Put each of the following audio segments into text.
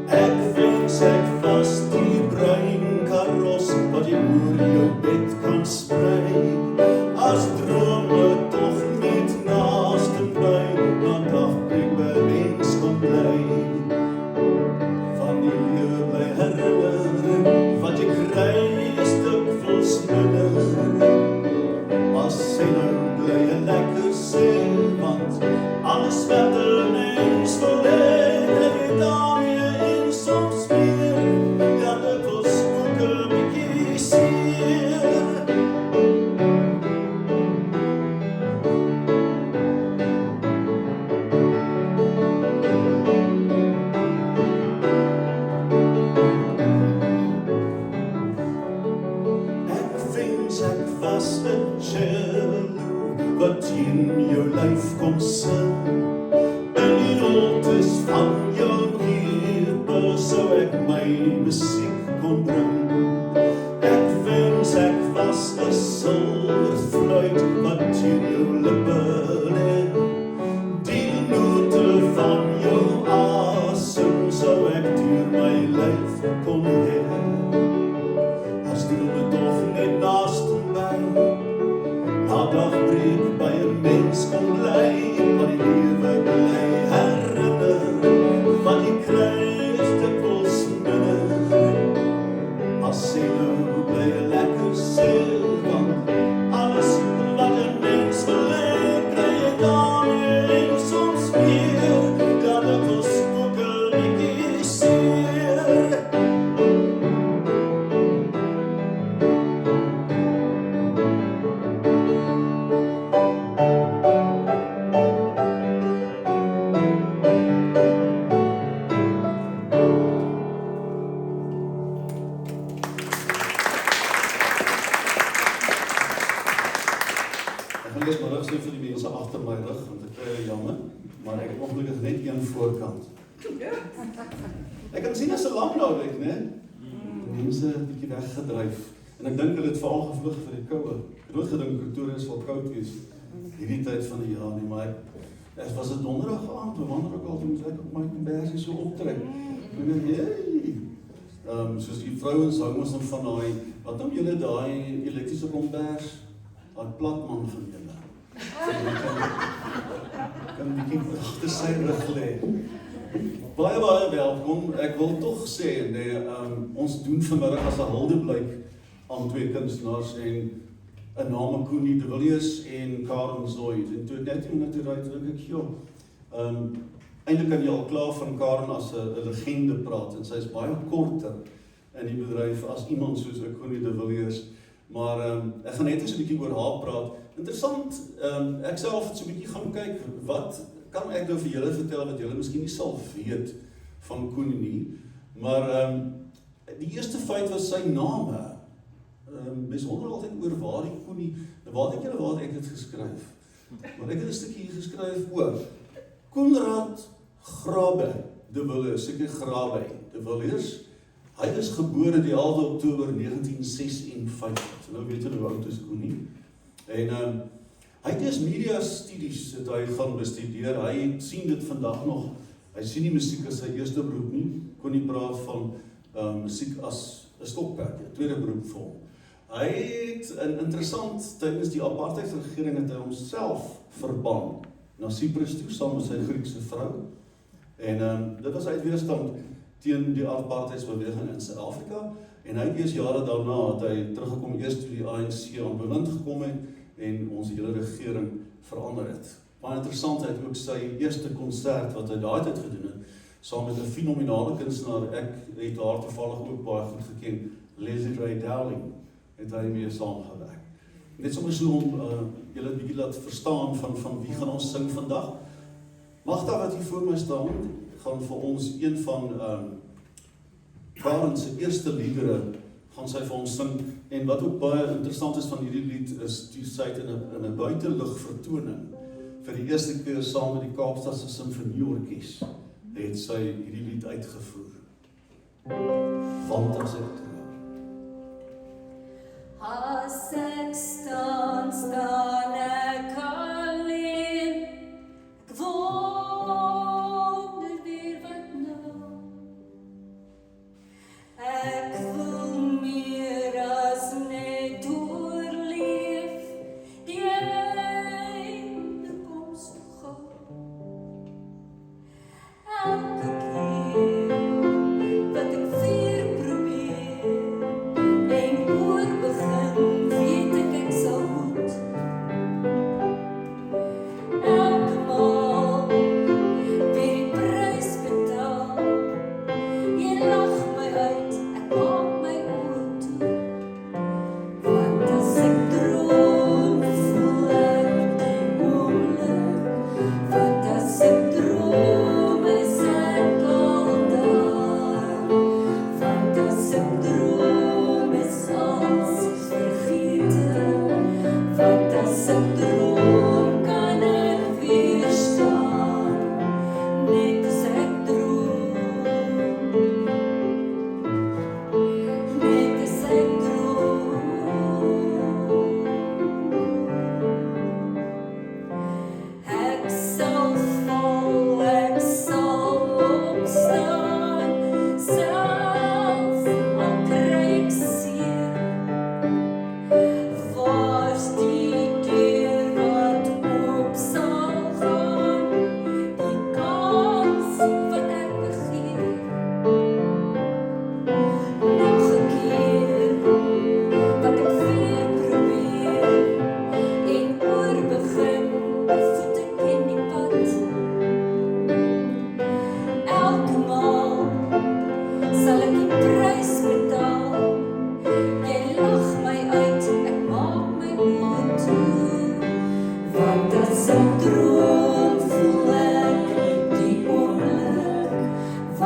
Ek wens ek was die bruin karos wat jy oor jou bed kan sprei. As drome toch net naast en by, maar dagbreek by mens kon bly. Van die lewe bly herinner, wat jy kry is dikwels minder. As sy nou bly 'n lekker sê, want alles wat 'n mens wil hê, het daarmee en soms meer, ja dikwels ook 'n bietjie seer. Ek wens ek was 'n cello wat in jou lyf kom sing. In die notes van jou heupe sou ek my musiek kon bring. Ek wens ek was 'n silverfluit wat in jou lippe lê. Die note van jou asem sou ek deur my lyf kon hê. As drome toch net naast en by, na dagbreek by 'n mens kon bly, wat die lewe bly herinner, wat jy kry is dikwels minder. As sy nou bly 'n lekker sê, want alles wat 'n mens wil hê, kry jy daarmee en soms meer, ja dikwels ook 'n bietjie seer. Ek gaan eers middag sê vir die mense agter my rug, want ek kry jammer, maar ek het ongelukkig net een voorkant. Ek kan sien as 'n lang naweek, né? Die mense 'n bietjie weggedryf. En ek dink hulle het veral gevlug vir die koue. Ek het nooit gedink Pretoria sal koud wees hierdie tyd van die jaar nie, maar ek was 'n donderdag aand, wanneer ook al, toe moes ek op my kombersie so optrek. En ek dink, soos die vrouens hou ons dan van daai, wat noem julle daai elektriese kombers? Daai platman van julle. Kan 'n bietjie agter sy rug lê. Baie welkom. Ek wil tog sê, ons doen vanmiddag as 'n huldeblyk aan twee kunstenaars en 'n name Koenie de Villiers en Karen Zoid. En toe net 'n minuut uit dink ek, eintlik kan jy al klaar van Karen as 'n legende praat en sy is baie korter in die bedryf as iemand soos 'n Koenie de Villiers. Maar ek gaan net eens 'n bietjie oor haar praat. Interessant, ek self het so 'n bietjie gaan kyk, wat kan ek nou vir julle vertel wat julle miskien nie sal weet van Koenie nie. Maar die eerste feit was sy name. Mens wonder altyd oor waar die Koenie, waar het ek dit geskryf? Maar ek het 'n stukkie hier geskryf oor Koenraad Grabe de Villiers, seker Grabe de Villiers. Hy is gebore die 11 Oktober 1956. So nou weet julle hoe oud is Koenie. En hy het eers media studies het hy gaan bestudeer. Hy sien dit vandag nog. Hy sien die musiek as sy eerste beroep nie. Koenie praat van musiek as 'n stokperdjie, tweede beroep vir hom. Hy het interessant tydens die apartheidsregering het hy homself verban na Cyprus toe saam met sy Griekse vrou. En dit was uit weerstand teen die apartheidsbeweging in Suid-Afrika. En hy het eers jare daarna het hy teruggekom eers toe die ANC aan bewind gekom het en ons hele regering verander het. Baie interessant, hy het ook sy eerste konsert wat hy daai tyd gedoen het, saam met 'n fenominale kunstenaar. Ek het haar toevallig ook baie goed geken, Leslie Ray Dowling, het hy mee saamgewerk. Net sommer so om julle 'n bietjie laat verstaan van wie gaan ons sing vandag. Magda wat hier voor my staan, gaan vir ons een van Karen se eerste liedere gaan sy vir ons sing. En wat ook baie interessant is van hierdie lied is die sy het in 'n buitelug vertoning vir die eerste keer saam met die Kaapstadse Simfonieorkes het sy hierdie lied uitgevoer. Want as ek As ek staan ek alleen. Ek wonder weer wat nou.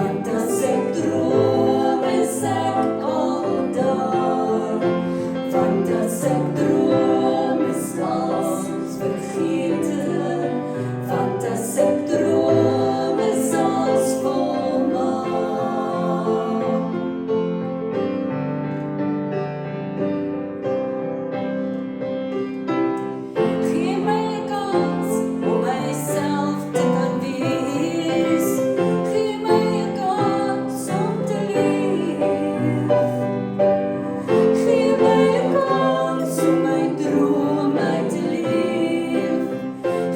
want as ek droom is ek al daar, want as ek droom is alles vergete, want as ek droom is alles volmaak. Gee my 'n kans om myself te kan wees, gee my 'n kans om te leef, gee my 'n kans om my droom uit te leef,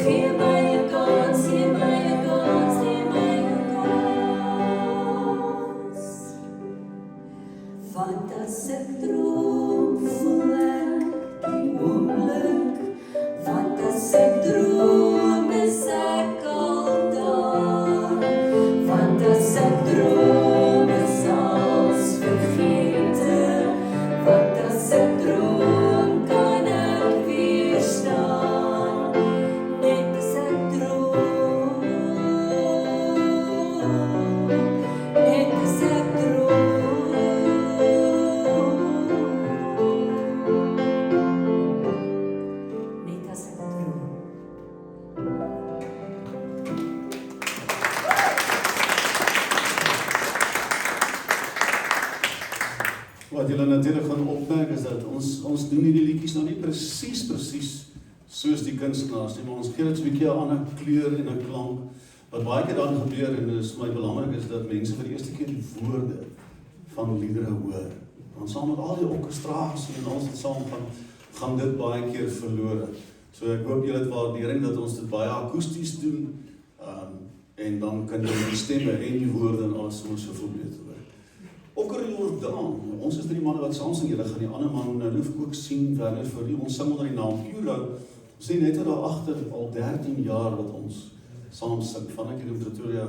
gee my 'n kans, gee my 'n kans, gee my 'n kans. Want as ek droom voel ek die oomblik, want as ek droom is ek al daar, want as ek droom is alles vergete, want as ek droom kan ek weer staan, net as ek droom, net as ek droom, net as ek droom. Wat julle natuurlik gaan opmerk is dat ons doen hierdie liedjies nou nie presies soos die kunstenaars nie, maar ons gee dit so 'n bietjie 'n ander kleur en 'n klank. Wat baie keer dan gebeur en dit is vir my belangrik is dat mense vir die eerste keer die woorde van liedere hoor. Dan saam met al die orkestrasie en alles wat saam gaan dit baie keer verlore. So ek hoop julle het waardering dat ons dit baie akoesties doen, en dan kan jy die stemme en die woorde en alles sommer soveel beter hoor. Okker Jordaan, ons is 3 manne wat saam sing, julle gaan die ander man nou ook sien, Werner vir die, ons sing onder die naam Puro. Ons sien net daar agter al 13 jaar wat ons saam sing, van ek hier in Pretoria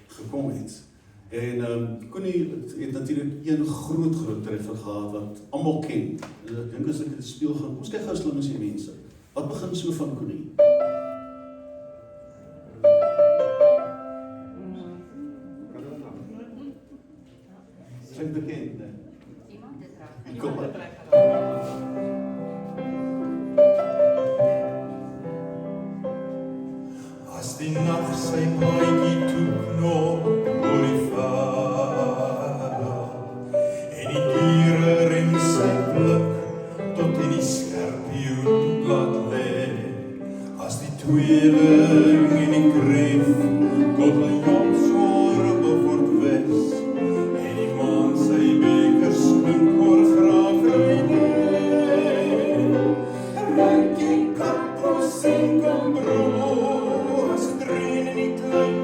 gekom het. En Connie het natuurlik een groot treffer gehad wat almal ken. Ek dink as ek dit speel gaan, ons kyk gou slim as die mense. Wat begin so van Connie? Sy bekend, né? Iemand het reg. Kom maar. As die nag sy paadjie toeknop oor die veld en die diere ren sy blik tot in die skorpioen laat lê, as die tweeling en die kreef Godelionsworp word wes en die maan sy bekers klink oor graafreine, ruik die kappos en kan brood as het reën in die klein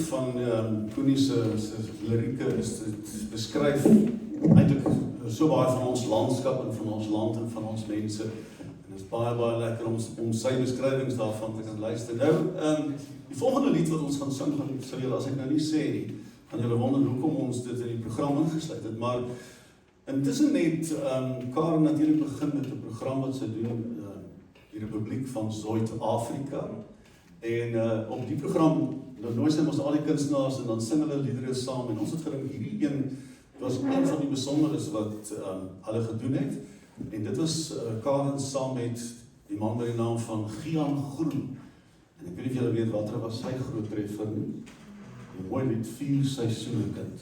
van Koenie se lirieke is dit beskryf eintlik so baie van ons landskap en van ons land en van ons mense. En dit is baie lekker om sy beskrywings daarvan te kan luister. Nou, die volgende lied wat ons gaan sing, sal julle, as ek nou nie sê nie, gaan julle wonder hoekom ons dit in die program ingesluit het, maar intussen het Karen natuurlijk begin met 'n program wat sy doen, die Republiek van Zuid-Afrika. En op die program, dan nooi sy ons al die kunstenaars en dan sing hulle liedere saam, en ons het gedink, hierdie een was een van die besonderes wat hulle gedoen het, en dit was Karen saam met die man by die naam van Gian Groen. En ek weet nie of julle weet wat was sy groot treffer nie. Die mooi lied 4 seisoene kind.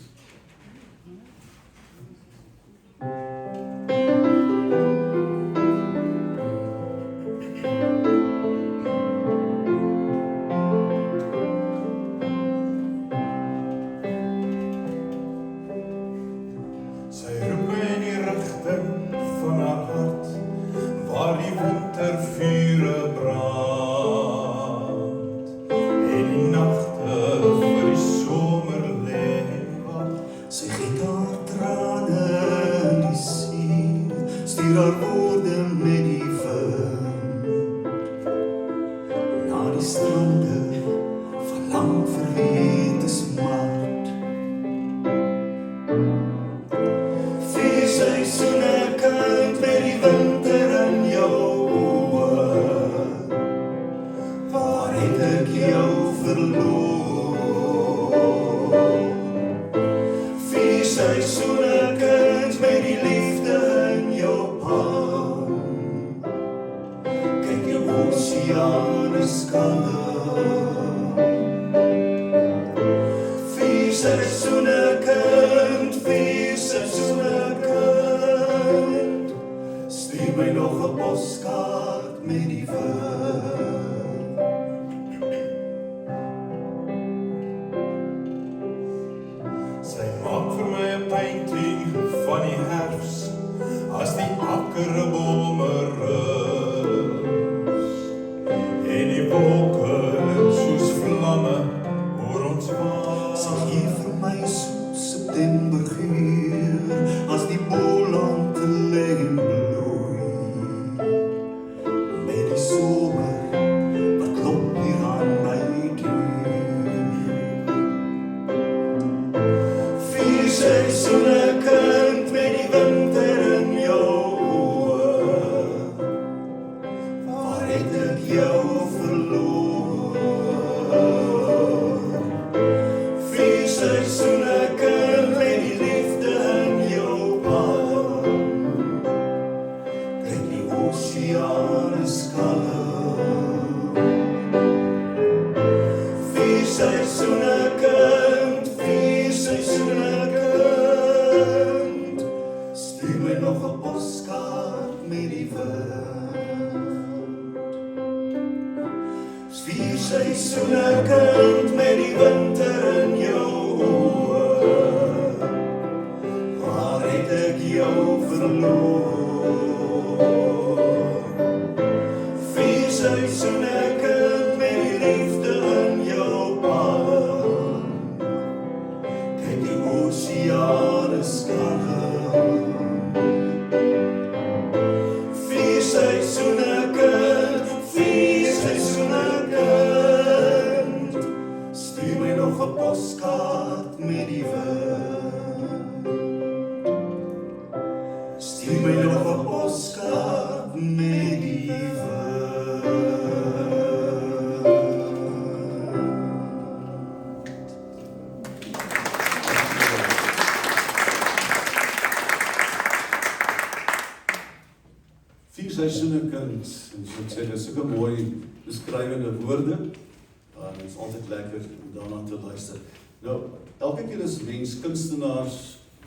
Kunstenaars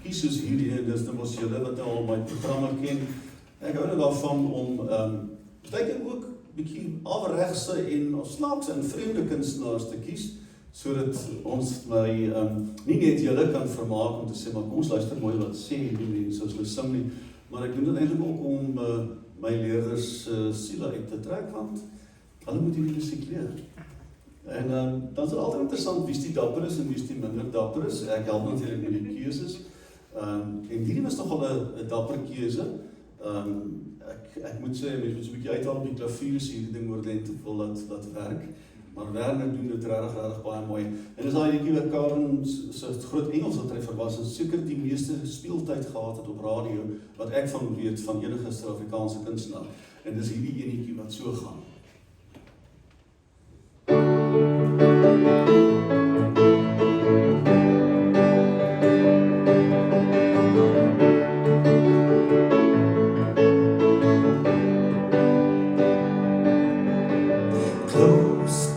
kies soos hierdie, en dis nou mos julle wat al my programme ken. Ek hou nou daarvan om baie ook bietjie afregse en snaakse en vreemde kunstenaars te kies, sodat ons nie net julle kan vermaak om te sê, maar kom ons luister mooi wat sê die mense as hulle sing nie, maar ek doen dit eintlik ook om my leerders siele uit te trek, want hulle moet hierdie musiek leer. En dan is het altyd interessant wie is die dapper is en wie is die minder dapper is. Ek help natuurlijk met die keuses. En hierdie was nogal 'n dapper keuse. Ek moet sê, mens moet so 'n bietjie uithaal op die klavier as hierdie ding oordentig wil dat werk. Maar Werner doen dit regtig baie mooi. En dis daai liedjie wat Karen se groot Engelse treffer was en seker die meeste speeltyd gehad het op radio wat ek van weet van enige Suid-Afrikaanse kunstenaar. En dis hierdie enetjie wat so gaan.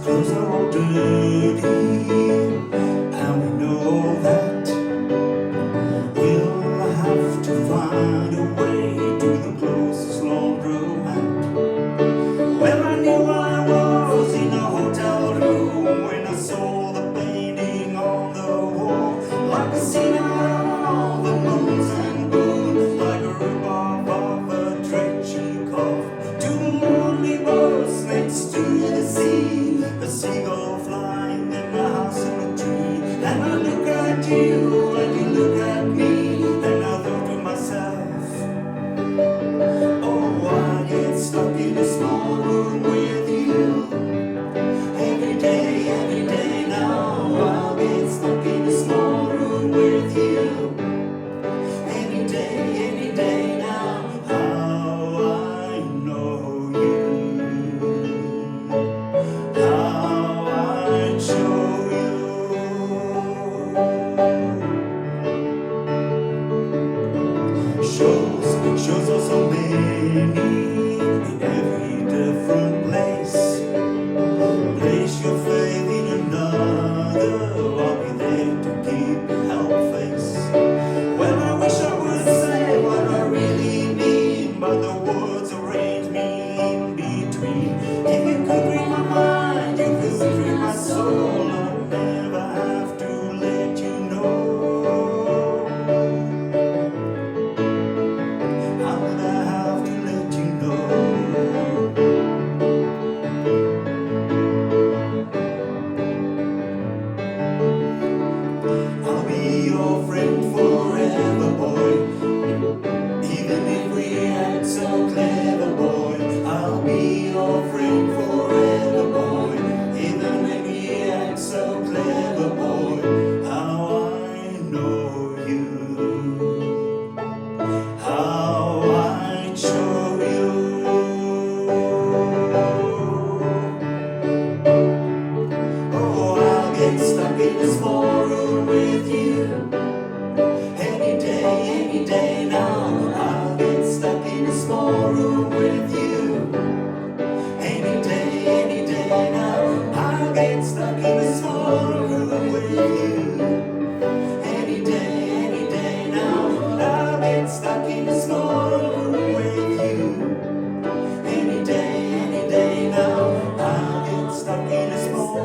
Clothes are all dirty, and we know that we'll have to find a way to the closest laundromat. Well, I knew I was in a hotel room when I saw the painting on the wall, like a scene out of the moons and boons, like a rip-off of a Tretyakov. Two lonely birds next to the sea, a seagull flying in the house in a tree. And I look at you and you look at me, and I thought to myself, oh, I get stuck in a small room with you. Every day now, I'll get stuck in a small room with you. Any day now, how I know you, how I show you. Shows are so many in every different place. Place your faith in another, I'll be there to keep your help face. Well, I wish I would say what I really mean, but the words arrange me in between. If you could read my mind, you could read my soul, I'd never have to let you know. I would have to let you know. I'll be your friend forever, boy. Even if we act so clever, boy. I'll be your friend forever, boy. Even if we act so clever, boy. How I know you, how I show you. Oh, I'll get stuck in a small room with you. Any day now, I'll get stuck in a small room with you. Any day now, I'll get stuck in a small room with you. Any day now, I'll get stuck in a small room with you. Any day now, I'll get stuck in a small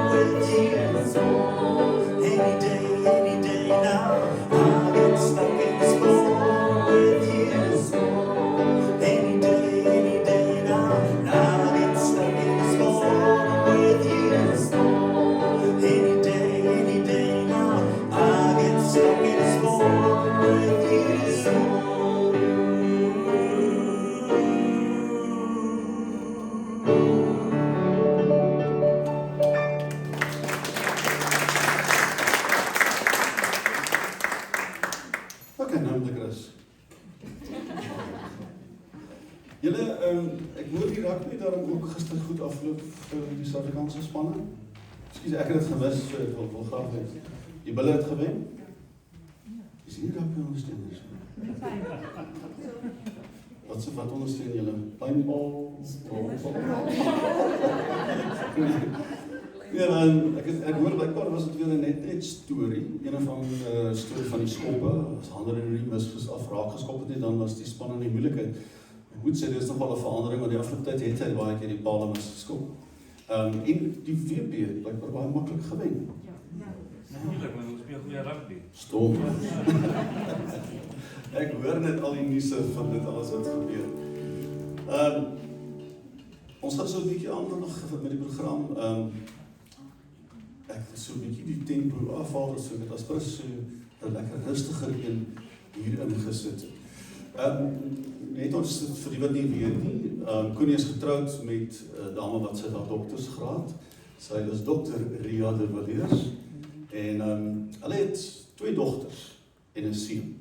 room with you. Any day now, I'll get stuck in a small room with you. Any day now, I'll get stuck in a small room with you. Any day now, I'll get stuck in a small room with you. Okay, nou moet ek rus. Julle, ek hoor die rugby daarom ook gister goed afloop vir die Suid-Afrikaanse spanne. Ekskuus, ek het dit gemis, so ek wil graag weet. Die Bulle het gewen? Is hier rugby ondersteuners? Wat ondersteun julle? Pynbal? Ja, ek hoor blykbaar was dit weer 'n net storie, een van storie van die skoppe, as Hander en Remus afraak geskop het, dan was die span in die moeilikheid. Ek moet sê, dit is nogal 'n verandering, want die afgelope tyd het hy baie keer die pale misgeskop. En die WP het blykbaar baie maklik gewen. Natuurlijk, maar ons speel goeie rugby. Stom. Ek hoor net al die nuuse van dit alles wat gebeur. Ons gaan so 'n bietjie aandag met die program. ek so 'n bietjie die tempo afhaal, so dit as bus so 'n lekker rustiger een hier ingesit het. Net ons vir die wat nie weet nie, Connie is getroud met 'n dame wat sy daar doktersgraad. Sy is dokter Ria de Villiers en hulle het 2 dogters en 'n seun.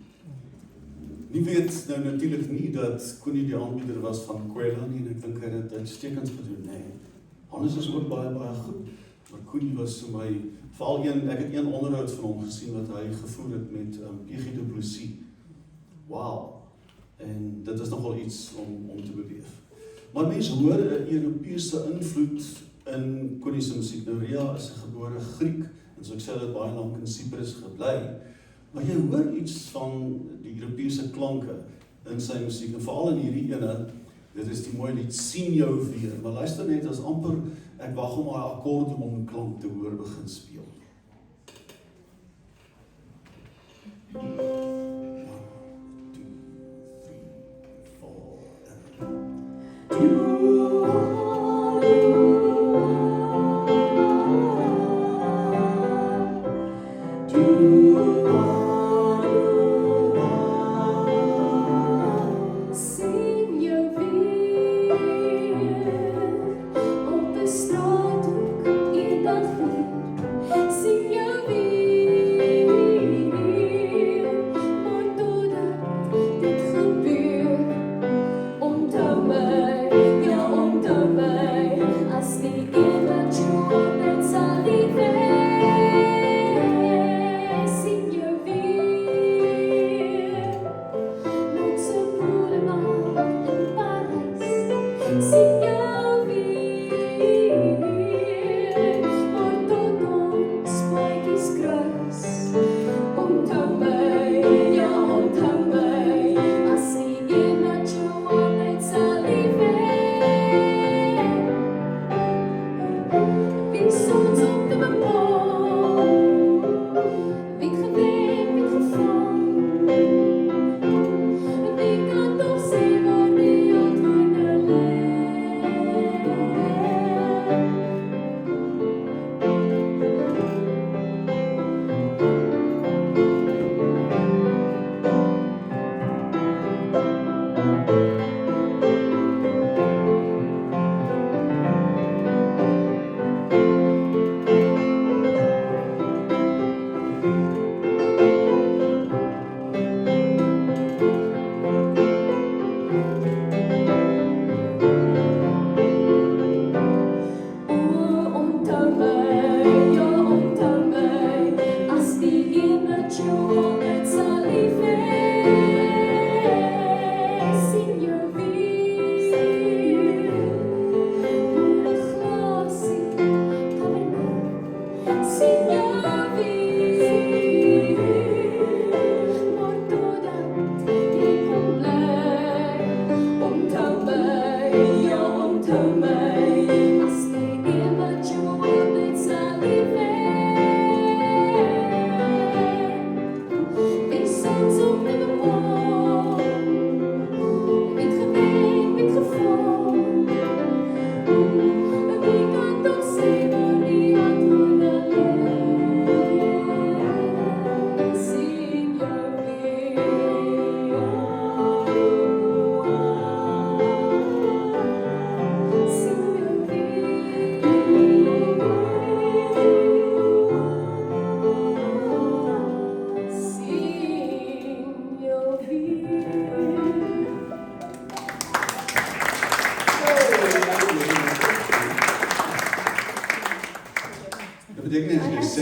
Nie weet nou natuurlik nie dat Connie die aanbieder was van Kwela nie en ek dink hy het dit uitstekend gedoen. Nee, Hannes is ook baie goed. Maar Connie was vir my, veral ek het een onderhoud van hom gesien wat hy gevoer het met PG Du Plessis. Wow. En dit is nogal iets om te beleef. Maar mense hoor 'n Europese invloed in Connie se musiek. Nou Ria is 'n gebore Griek en so ek sê dit baie lank in Cyprus gebly. Maar jy hoor iets van die Europese klanke in sy musiek en veral in hierdie ene. Dit is die mooi lied Sien jou weer. Maar luister net, as amper ek wag om daai akkordeon klank te hoor begin speel.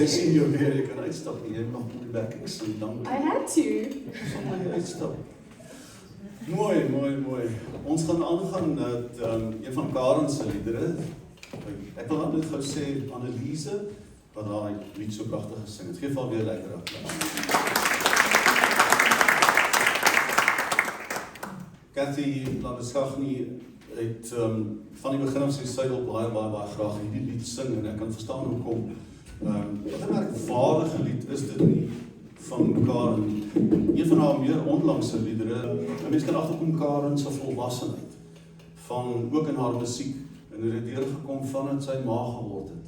Sien jou weer, jy kan uitstap nie, jy mag moet werk, ek sê dankie. I had to. Sonder jy uitstap. Mooi. Ons gaan aangaan met een van Karen se liedere. Ek wil net gou sê, Anneliese, wat daai lied so pragtig gesing het. Geef alweer lekker applaus. Cathy Labeskagni het van die begin af sy wil baie graag hierdie lied sing en ek kan verstaan hoekom. Wat 'n merkwaardige lied is dit nie van Karen. Een van haar meer onlangse liedere. Mense kan agterkom Karen se volwassenheid van ook in haar musiek en hoe dit deurgekom van het sy ma geword het.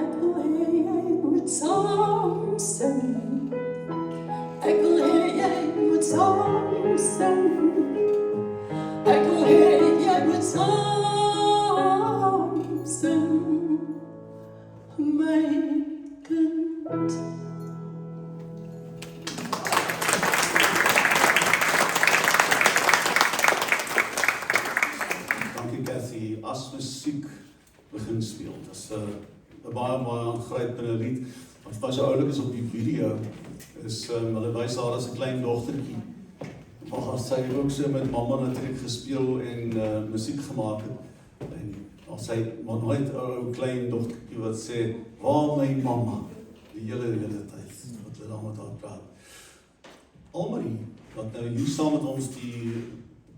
Ek wil hê jy moet saam sing. Ek wil hê jy moet saam sing. Ek wil hê jy moet saam sing. My kind. Dankie Cathy, as musiek begin speel. Dit is 'n baie aangrypende lied. Wat was so oulik is op die video is hulle wys haar as 'n klein dogtertjie. Maar sy het ook so met mamma natuurlik gespeel en musiek gemaak het. En as sy maar nooit 'n ou klein dogtertjie wat sê, "Waar my mamma?" die hele tyd wat hulle dan met haar praat. Almarie, wat nou hier saam met ons die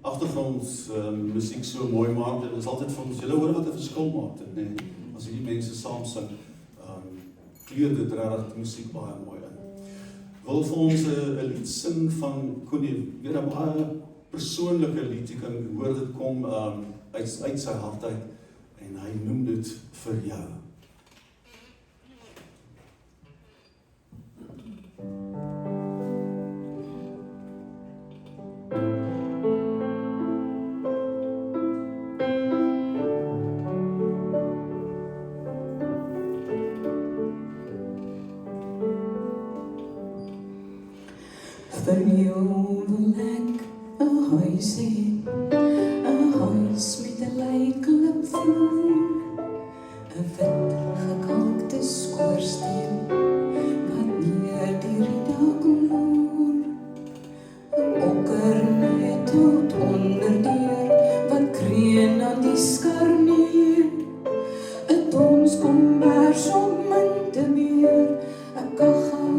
agtergronds musiek so mooi maak, dit is altyd van ons, julle hoor wat 'n verskil maak dit, nee, as hierdie mense saam sing, kleur dit regtig musiek baie mooi in. Wil vir ons 'n lied sing van Connie, weer 'n baie persoonlike lied, jy kan hoor dit kom uit sy hart uit, en hy noem dit vir jou. Vir jou wil ek 'n huis hê, 'n huis met 'n lijkklip vloer, 'n wit gekalkte skoorsteen wat neer die dak loer, 'n okker net tot onderdeur wat kreun aan die skarnier, 'n dons kombers om in te meer, 'n kaggel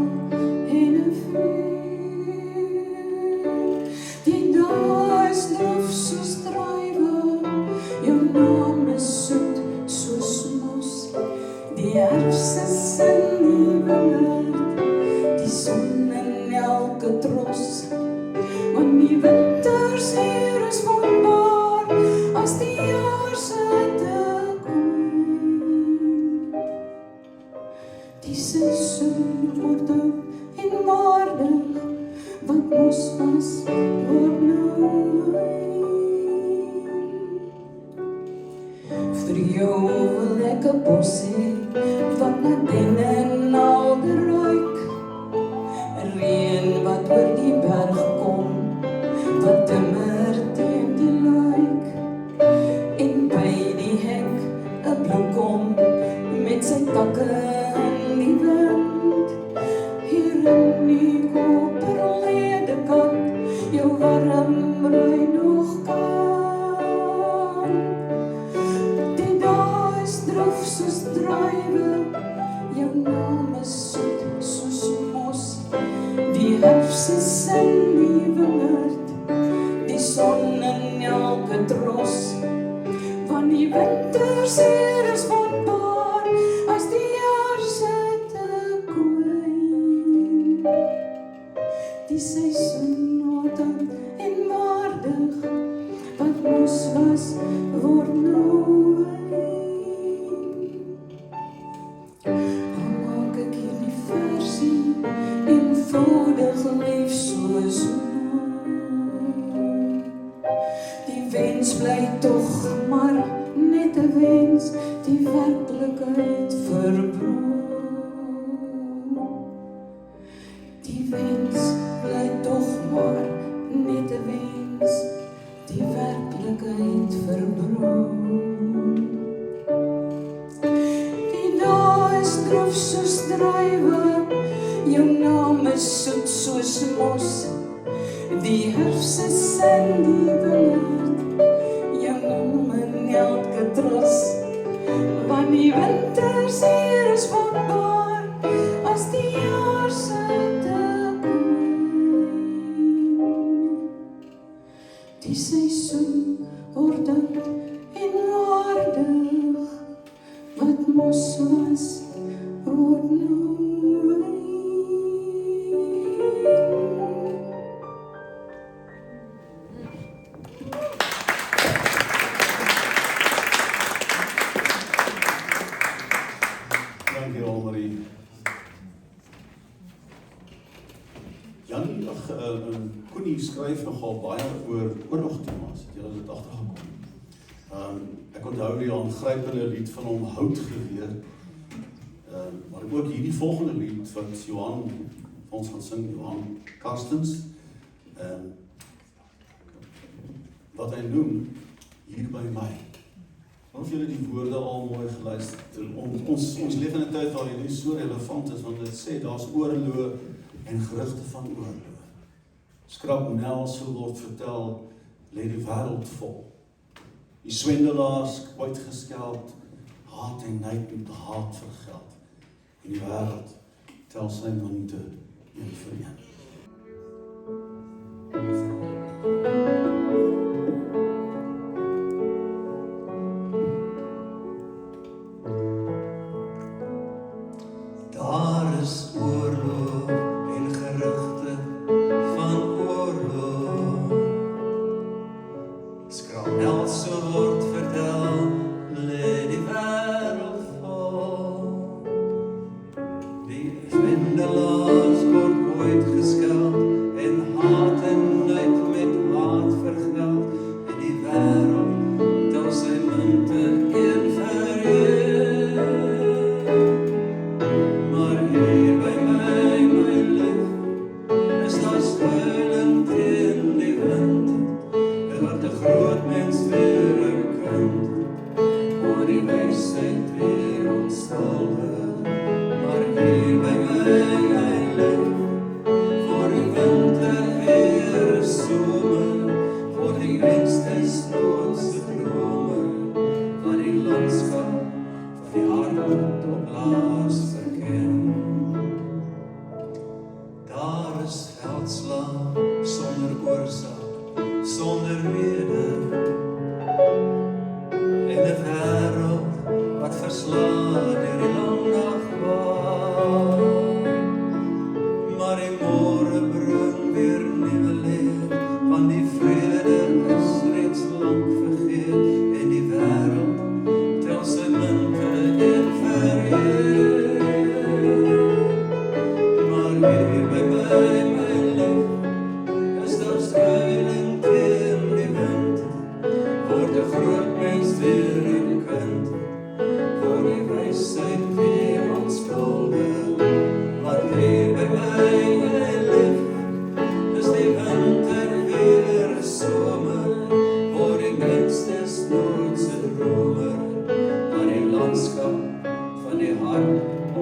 en 'n vuur. Die dae is droef soos druiwe, jou naam is soet soos mos, die herfs is in die wingerd, die son in elke tros, want die winters hier is wonderbaar, as die jaar sitte kom. Die seisoen word oud en waardig, wat mos was, word nou wyn. Vir jou wil ek 'n bos hê, wat na denne en alder ruik, reën wat oor die berg kom, wat dimmer teen die luik, en by die hek 'n bloekom, met sy takke in die wind, hier in die koperlede kant, jou warm rooi nog kan. Die dae is droef soos druiwe, jou naam is soet soos mos, die herfs is in die wingerd, die son in elke tros, want die winters hier is wonderbaar, as die jaar sitte kwyn. Die seisoen word oud en waardig, wat mos was, word nou wyn. Al maak ek hierdie versie, eenvoudig lief soos nou. Die wens bly tog maar net 'n wens, die werklikheid verbroek. Die wens bly tog maar net 'n wens, die werklikheid verbroek. Die dae is droef soos druiwe, jou naam is soet soos mos, die herfs is in die wingerd, jou naam in elke tros, want die winters hier is wonderbaar, as die jaar sitte kwyn. Die seisoen word oud en waardig, wat mos was, word nou wyn. Dankie Almarie. Jan, Connie skryf nogal baie oor oorlogtemas, het julle dit agtergekom. Ek onthou die aangrypende lied van hom, Houtgeweer, maar ook hierdie volgende lied wat Johan vir ons gaan sing, Johan Karstens, wat hy noem, Hier by my. Of julle die woorde al mooi geluister het. Ons leef in 'n tyd waar hierdie so relevant is, want dit sê daar's oorloë en gerugte van oorloë. Skrapnel sal word vertel, lê die wêreld vol. Die swendelaars uitgeskelp, haat en nait met haat vir geld. En die wêreld tel sy munte een vir een.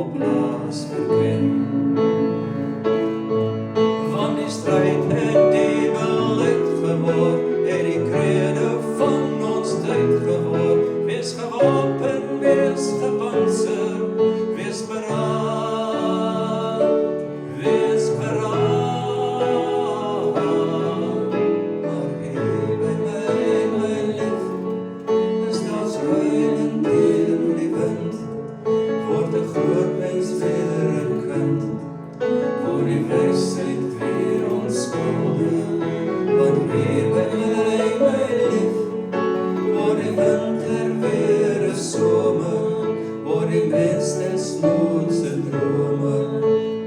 op laas verken. Van die strijd het die beleid geword, het die krede van ons tyd geword. Wees gewapen, wees gepanser, wees beraad, wees beraad. Maar hier by my lief, is daar skuilend teen die wind, word 'n groot mens weer 'n kind, voor die wysheid weer onskuldig. Want hier by my lief, word die winter weer 'n somer, word die mens desnoods 'n dromer,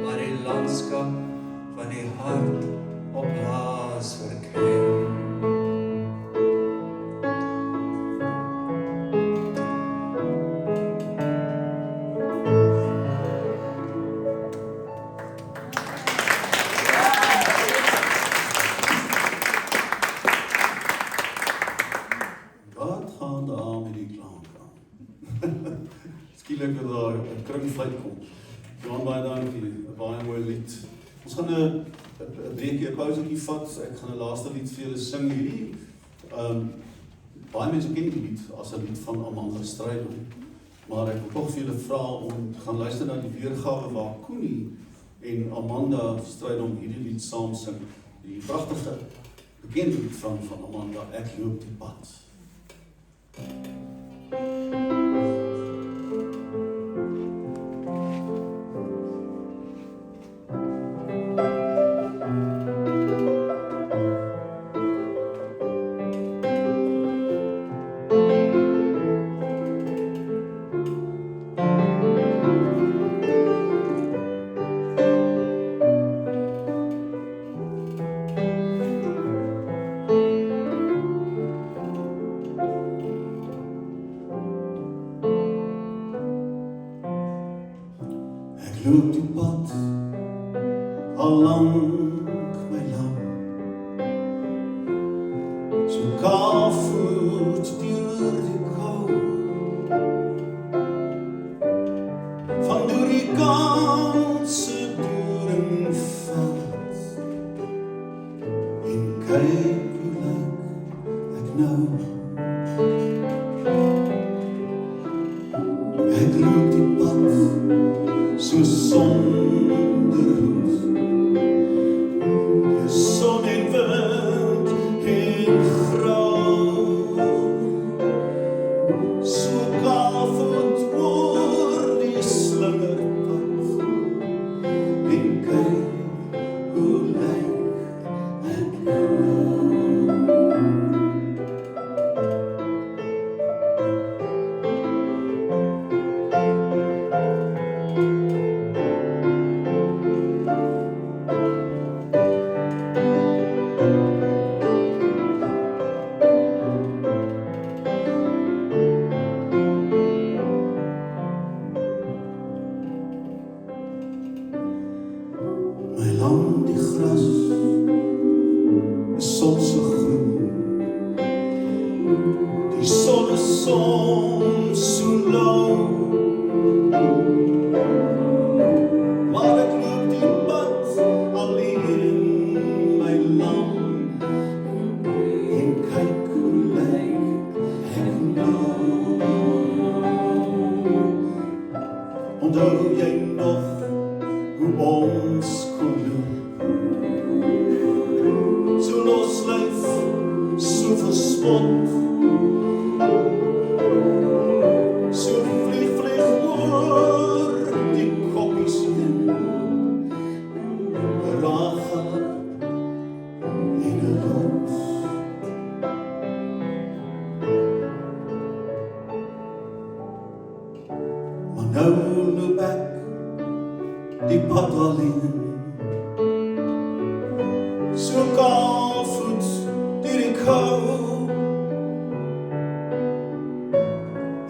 waar die landskap van die hart op laas verken. Wat gaan daar met die klank aan? Skielik dat daar 'n kringfluit kom. Johan, baie dankie, 'n baie mooi lied. Ons gaan 'n breekie, 'n pausetjie vat. Ek gaan 'n laaste lied vir julle sing hierdie. Baie mense ken die lied as 'n lied van Amanda Strydom. Maar ek wil tog vir julle vra om te gaan luister na die weergawe waar Koenie en Amanda Strydom hierdie lied saam sing. Die pragtige bekende lied van Amanda, Ek loop die pad. Ek loop die pad al lank my lang, so kaalvoet deur die kou, van deur die kanse doringveld, en kyk hoe lyk ek nou. Ek loop die pad so sonder hoed, die son en wind en grauw, so kaalvoet oor die slingerpad, en kyk hoe lyk ek nou. My land die gras is soms so groen, die son is soms so lauw, maar ek loop die pad alleen my land, en kyk hoe lyk ek nou. Onthou jy nog hoe ons kon loop, so loslyf, so verspot, so vlieg oor die koppies heen, Rachel en 'n lot. Maar nou loop ek die pad alleen, so kaalvoet deur die kou,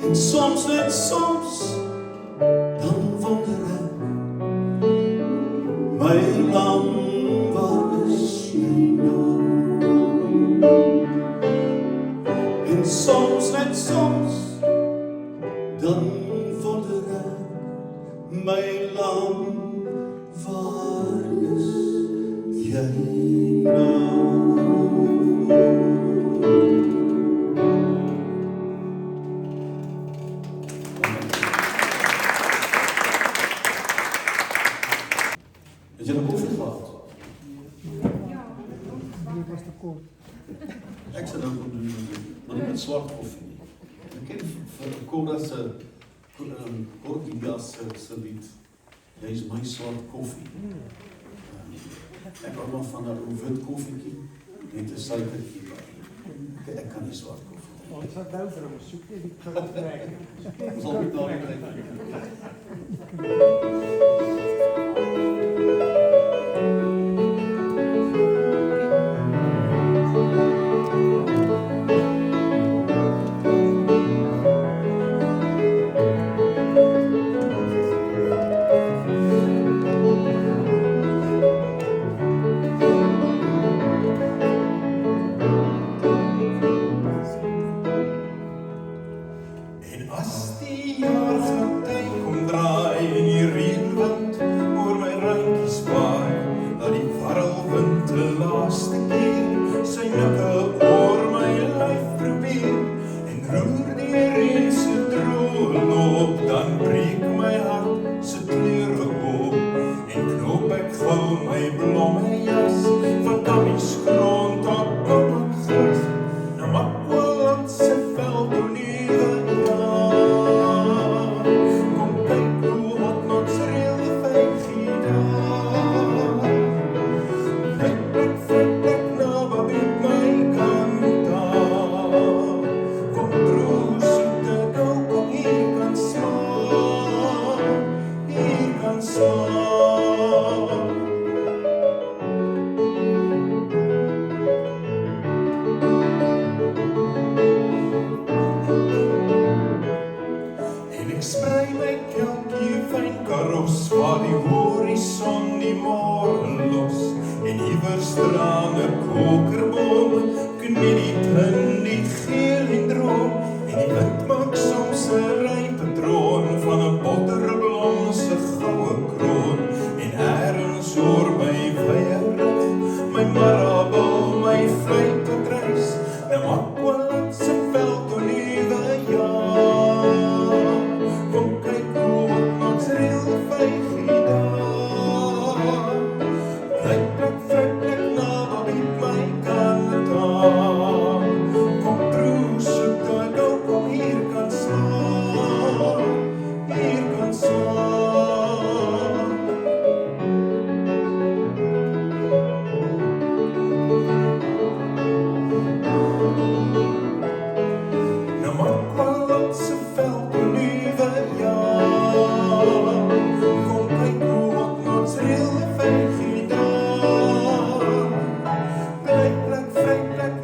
en soms net soms, dan wonder ek, my land, waar is jy nou? En soms net soms, dan wonder ek, my lam, waar is jy nou? Het jy 'n koffie gehad? Ek sê nou maar nie met swart koffie nie. Ek ken vir Cora se Cordias se lied. Jy is my swart koffie. Ek hou maar van 'n wit koffietjie met 'n suikertjie by. Ek kan nie swart koffie nie. Ons het nou vir ons soek die groot trek. Ons sal dit daar kry. En as die jaargetyd kom draai en die reënwind oor my randjies waai, dat die warrelwind die laaste keer sy nikke oor my lyf probeer en roer die reën se droë loop, dan breek my hart se kleure op en knoop ek gou my blomme jas van kammies grond op gras na Makwaland se veld door nuwe jaar. Kom kyk hoe wat mozzarella die vygie daar. Plek naby my kant daar. Kom proe soete kou, kom hier kan smaak, hier kan smaak. En ek sprei my kelkie fyn karos waar die horison die môre los en iewers straan 'n kokerboom knie die tin die geel en droom en die wind maak soms 'n rypatroon van 'n botterblom se goue kroon en ergens oor my wye rug my marabel my vleipatruis na Makwaland se veld door nuwe jaar. Kom kyk hoe wat mozzarella vygie daar. Plek naby my kant daar. Kom proe soete kou, kom hier kan smaak, hier kan smaak. Na Makwaland se veld door nuwe jaar. Kom kyk hoe wat mozzarella vygie daar. Plek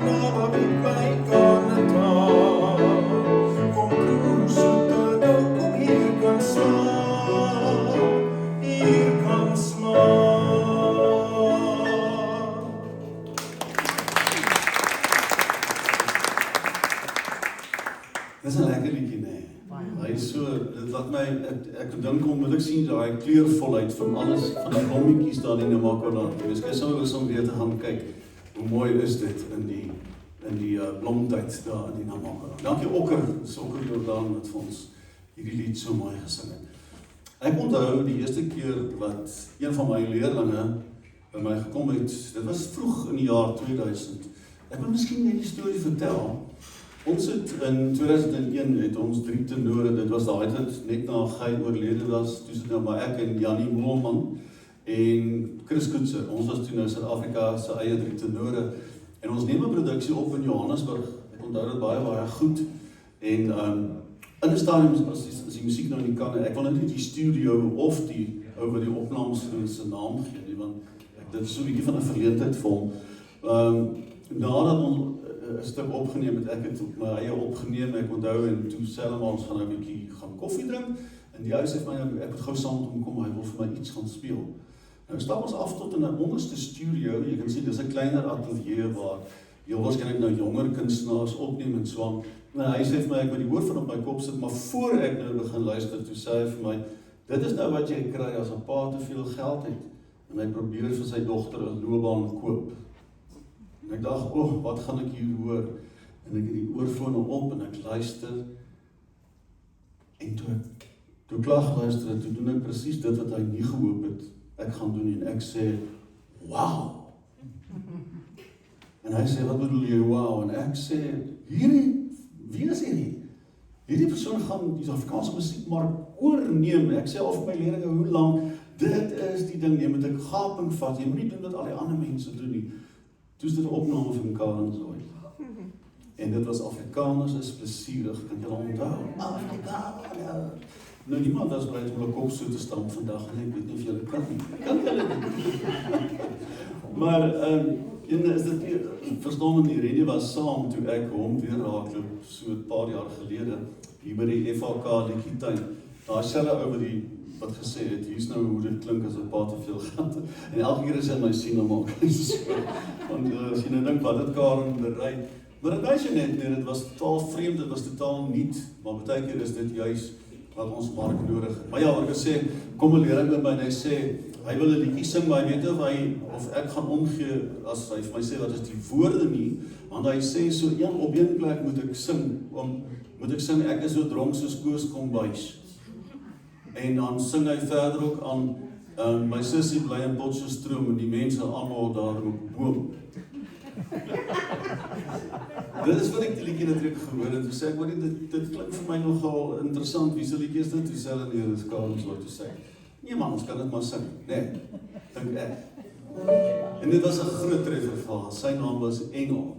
naby my kant daar. Kom proe soete kou, kom hier kan smaak, hier kan smaak. Dis 'n lekker liedjie, nee. Hy is so, dit laat my, ek dink onmiddellik sien daai kleurvolheid van alles, van die blommetjies daar in Makwaland. Miskien sou ons om weer te gaan kyk, hoe mooi is dit in die blomtyd daar in die Namakwaland. Dankie Okker, dis Okker Jordaan wat vir ons hierdie lied so mooi gesing het. Ek onthou die eerste keer wat een van my leerlinge by my gekom het, dit was vroeg in die jaar 2000. Ek wil miskien net die storie vertel. Ons het in 2001 het ons 3 tenore, dit was daai tyd net na Guy oorlede was, toe sit nou maar ek en Jannie Moelman en Chris Koetser. Ons was toe nou Suid-Afrika se eie 3 tenore en ons neem 'n produksie op in Johannesburg. Ek onthou dit baie goed en in 'n stadium as die musiek nou nie kan, ek wil net nie die studio of die ou wat die opnames doen se naam gee nie, want dit is so 'n bietjie van 'n verleentheid vir hom. Nadat ons 'n stuk opgeneem het, ek het op my eie opgeneem, ek onthou en toe selfs ons gaan 'n bietjie gaan koffie drink en die ou sê vir my ek moet gou saam met hom kom, hy wil vir my iets gaan speel. Nou stap ons af tot in 'n onderste studio, jy kan sien dis 'n kleiner ateljee waar heel waarskynlik nou jonger kunstenaars opneem en so aan. En hy sê vir my ek moet die hoofd van op my kop sit, maar voor ek nou begin luister, toe sê hy vir my Dit is nou wat jy kry as 'n pa te veel geld het en hy probeer vir sy dogter 'n loopbaan koop. En ek dacht, wat gaan ek hier hoor? En ek het die oorfone op en ek luister. En toe ek klaar geluister het, toe doen ek presies dit wat hy nie gehoop het ek gaan doen en ek sê, wow! En hy sê, wat bedoel jy, wow? En ek sê, wie is hierdie? Hierdie persoon gaan die Afrikaanse musiekmark oorneem. Ek sê al vir my leerlinge, hoe lang, dit is die ding, jy moet 'n gaping vat, jy moet nie doen wat al die ander mense doen nie. Toe is dit 'n opname van Karen Zoid. En dit was Afrikaners is plesierig, kan julle onthou? Afrikaner! Nou, niemand was bereid om 'n kop so te stamp vandag, en ek weet nie of julle kan nie. Kan julle nie? Maar, is dit nie, verstaan die rede was saam, toe ek hom weer raakloop, so 'n paar jaar gelede, hier by die FHK Liedjietuin, daar selfe ou wat gesê het, hier's nou hoe dit klink as 'n pa te veel geld, en elke keer as hy my sien, dan maak hy so, want as jy nou dink, wat het Karen bereid, maar dit wys jy net, nee, dit was totaal vreemd, dit was totaal niet, maar baie keer is dit juist wat ons mark nodig het. Maar ja, wat ek sê, kom 'n leerling by my en hy sê, hy wil 'n liedjie sing, maar hy weet of ek gaan omgee, as hy vir my sê, wat is die woorde nie, want hy sê so, op een plek moet ek sing, ek is so dronk soos Koos Kombuis. En dan sing hy verder ook aan, my sussie bly in Potchefstroom en die mense almal daar op boom. Dit is wat ek die liedjie natuurlijk gehoor en toe sê ek, dit klink vir my nogal interessant, wie se liedjie is dit? Toe sê hulle nie, dit is Karen Zoid, toe sê ek, nee man, ons kan dit maar sing, nee, dink ek. En dit was 'n groot treffer vir haar, sy naam was Engel.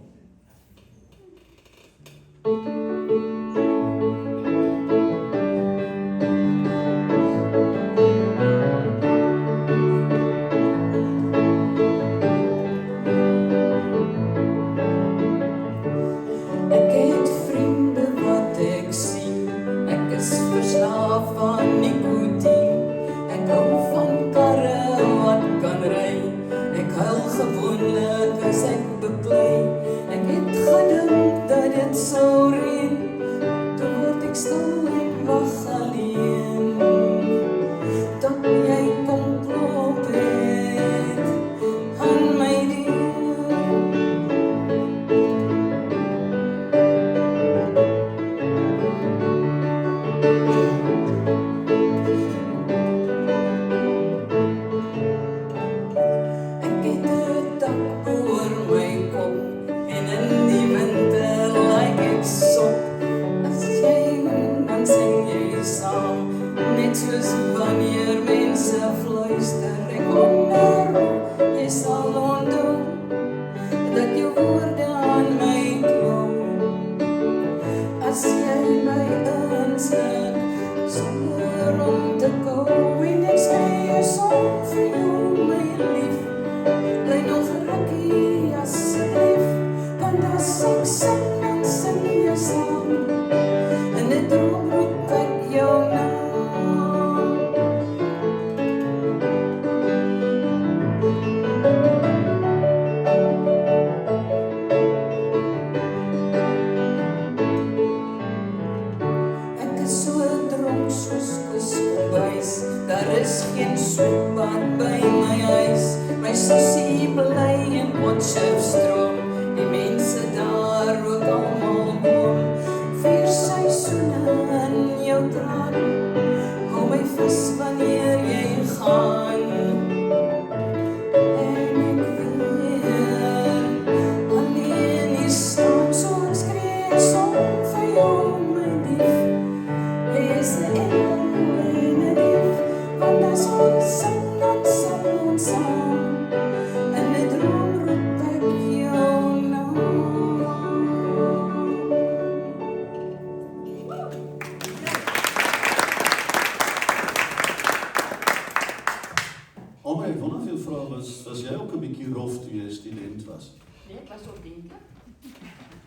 Was jy ook 'n bietjie rof toe jy student was? Nee, ek was ordentlik.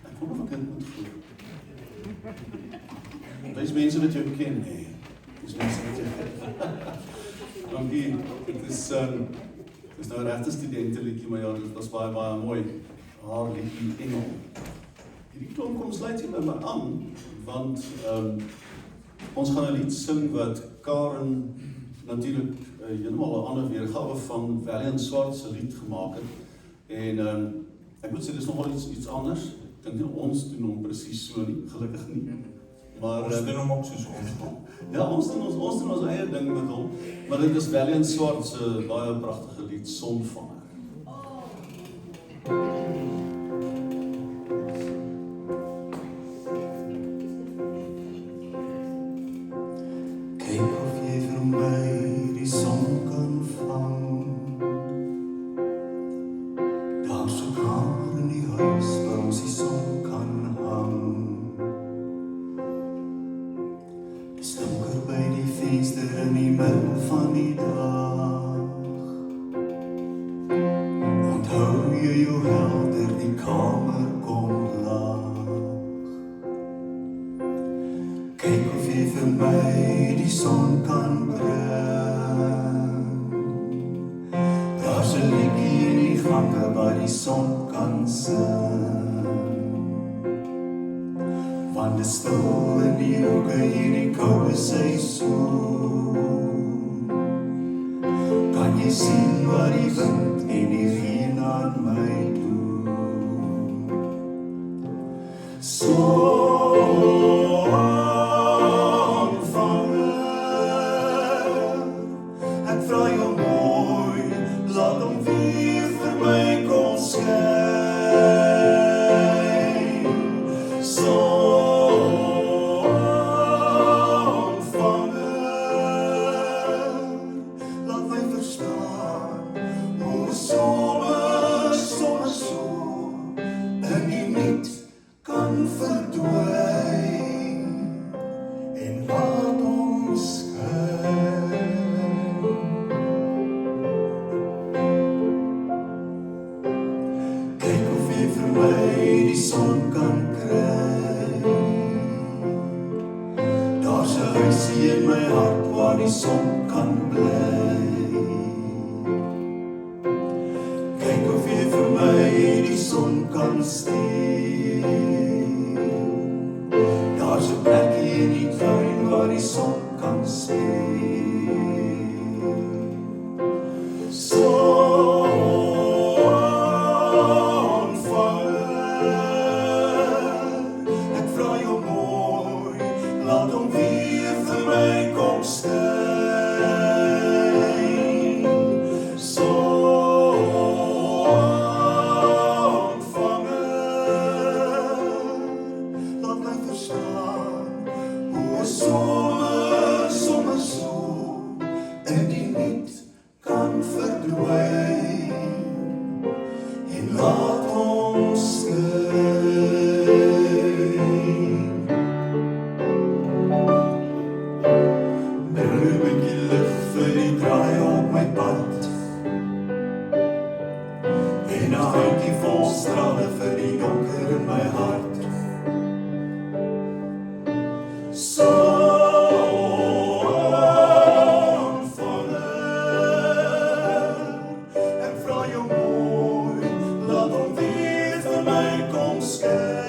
Ek wonder of ek dit moet voel. Dis mense wat jou ken, nee. Dis mense wat jou ken. Dankie, dit is nou 'n regte studenteliedjie, maar ja, dit was baie mooi. Haar liedjie Engel. Hierdie klomp kom sluit hier by my aan, want ons gaan 'n lied sing wat Karen natuurlijk heeltemal 'n ander weergawe van Valiant Swart se lied gemaak het. En ek moet sê, dis nogal iets anders. Ek dink nie ons doen hom presies so nie, gelukkig nie. Maar Ons doen hom ook soos ons wil. ja, ons doen ons eie ding met hom, maar dit is Valiant Swart se baie pragtige lied, Sonvanger. Kyk of jy vir my die son kan vang. Daar's 'n kamer in die huis waar ons die son kan hang. Dis donker by die venster in die middel van die dag. Onthou jy jou helder die kamer kom laag. Kyk of jy vir my die son kan bring. Daar's 'n liedjie in die gange waar die son kan sing. Want dit stil in die hoeke hierdie koue seisoen. Kan jy sien wat die wind en die reën aan my doen? Sonvanger, ek vra jou mooi, laat hom weer vir my kom skyn. Sonvanger, laat my verstaan hoe somer so in die niet kan verdwyn en laat ons skyn. Kyk of jy vir my die son kan kry. Daar's 'n huisie in my hart waar die son kan bly. Kyk of jy vir my die son kan steel. Daar's 'n plekkie in die tuin waar die son kan speel. Sonvanger, ek vra jou mooi, laat hom weer vir my kom skyn. Sonvanger, laat my verstaan hoe 'n somer so in die niet kan verdwyn en laat ons skyn. Bring 'n bietjie lig vir die draai op my pad en 'n handjie vol strale vir die donker in my hart. Sonvanger, ek vra jou mooi, laat hom weer vir my kom skyn.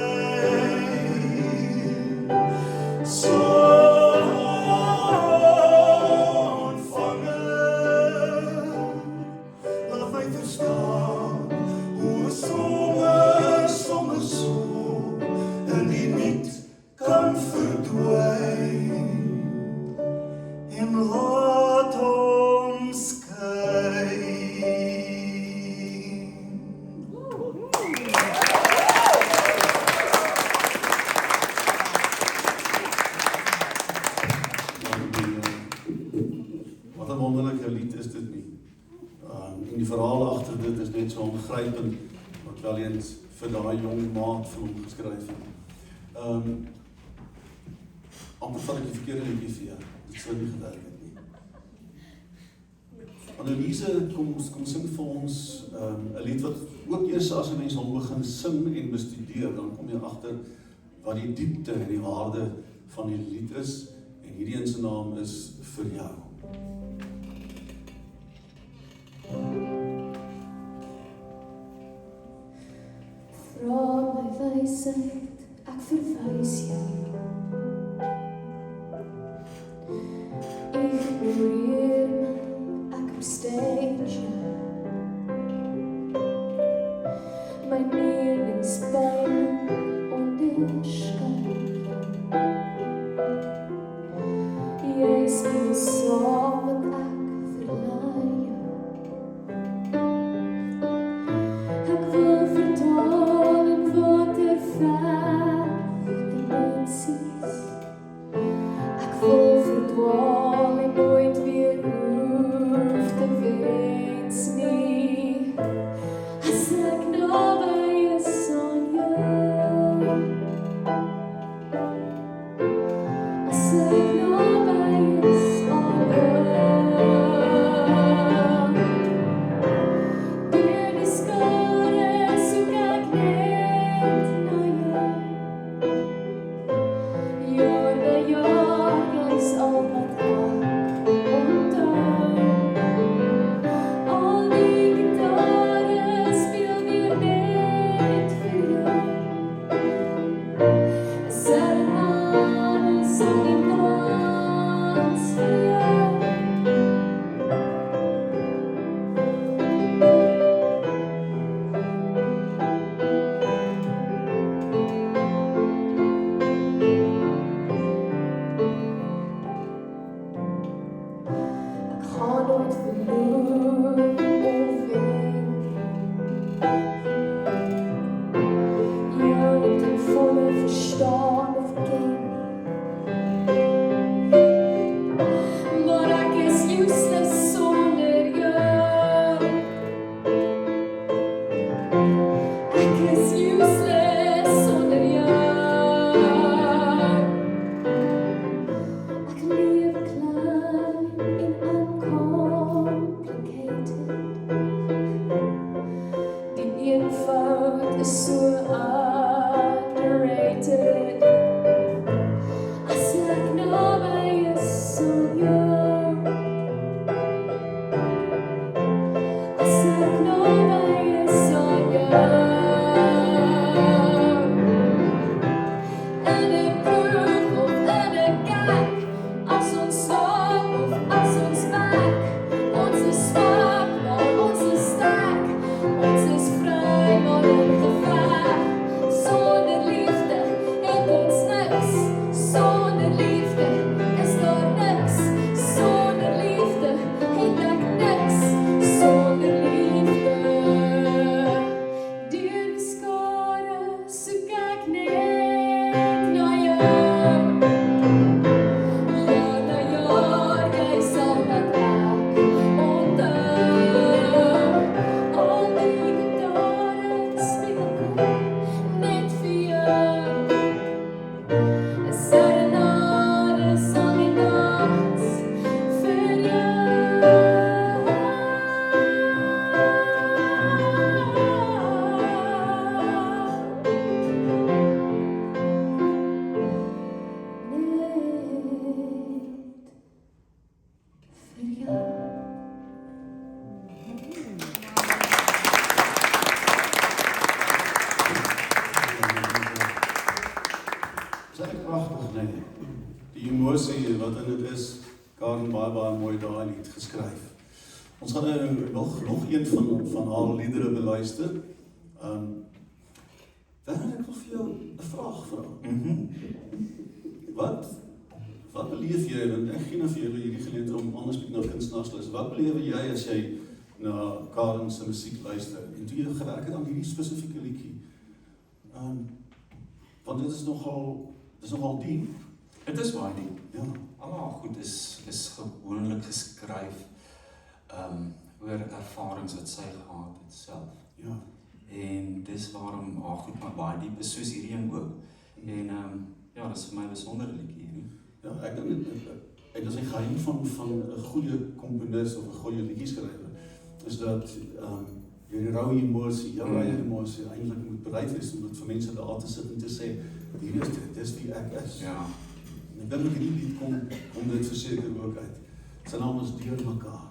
Sonvanger, laat my verstaan hoe 'n somer so in die niet kan verdwyn en laat ons skyn. Wat 'n wonderlike lied is dit nie. En die verhaal agter dit is net so ongrypend wat wel eens vir daai jong maat van hom geskryf het. Amper vat ek die verkeerde liedjie vir jou. Dit sou nie gewerk het nie. Anneliese kom sing vir ons 'n lied wat ook eers as 'n mens hom begin sing en bestudeer, dan kom jy agter wat die diepte en die waarde van die lied is. En hierdie een se naam is Vir Jou. Vra my wysheid, ek verwys jou. Ignoreer gaan nooit verloor of wen. Jou ten volle verstaan of ken. Maar ek is useless sonder jou. Ek is useless sonder jou. Ek leef klein en uncomplicated. Die eenvoud is so underrated. As ek naby is aan jou. As ek naby is aan jou. En ek proef of en ek kyk. As ons slaap of as ons werk. Ons is swak, maar ons is sterk. Ons is vry, maar in geveg. Sonder liefde het ons niks. Sonder liefde is daar niks. Sonder liefde het ek niks. Sonder liefde. Deur die skare soek ek net na jou. Jaar na jaar, jy sal dat ek onthou. Al die gitare speel net vir jou. 'n serenade sang en dans vir jou. Dis eigenlijk prachtig, nee. Die emosie wat in dit is, Karen baie mooi daar lied geskryf. Ons gaan nou nog een van haar liedere beluister. Werner, ek wil vir jou 'n vraag vra. Wat beleef jy, want ek gee nou vir julle hierdie geleentheid om anders na kunstenaars te luister. Wat beleef jy as jy na Karen se musiek luister en toe jy gewerk het aan hierdie spesifieke liedjie? Want dit is nogal diep. Dit is baie diep. Ja. Allemaal goed is gewoonlik geskryf oor ervarings wat sy gehad het self. Ja. En dis waarom haar goed maar baie diep is, soos hierdie een ook. En ja, dis vir my 'n besondere liedjie hierdie. Ja, ek dink dit is 'n geheim van 'n goeie komponis of 'n goeie liedjieskrywer is dat jy rou emosie, jou eie emosie eintlik moet bereid wees om dit vir mense daar te sit en te sê, hier is dit, dis wie ek is. Ja. En ek dink met hierdie lied kom dit verseker ook uit. Sy naam is Deur mekaar.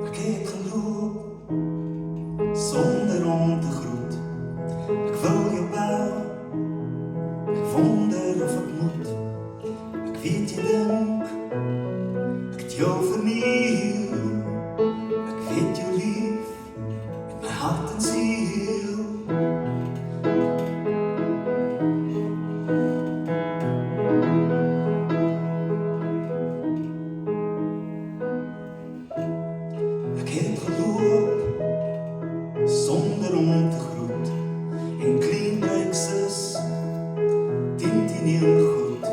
Ek het geloop sonder om te groet. Ek wil jou bel. Ek wonder of ek moet. Ek weet jy dink ek het jou verniel. Ek weet jou lief met my hart en ziel. Ek het geloop sonder om te groet en clean breaks is 10 goed.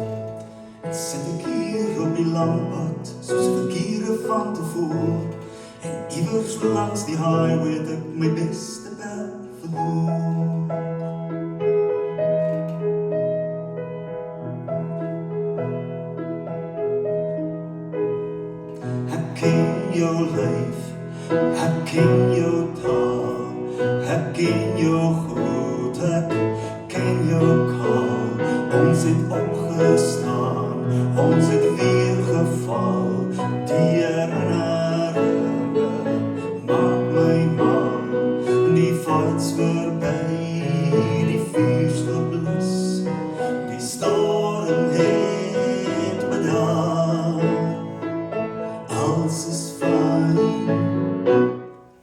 En sit ek hier op die landpad soos verkeerde van tevore en iewers langs die highway het ek my beste pijl verloor. Ek ken jou lyf, ek ken jou taal, ek ken jou goed, ek ken jou kaal. Ons het opgestaan, ons het weer geval. Die herinneringe maak my mal. Die fights verby, die vuurste blus, die storm het bedaar. Alles is fyn.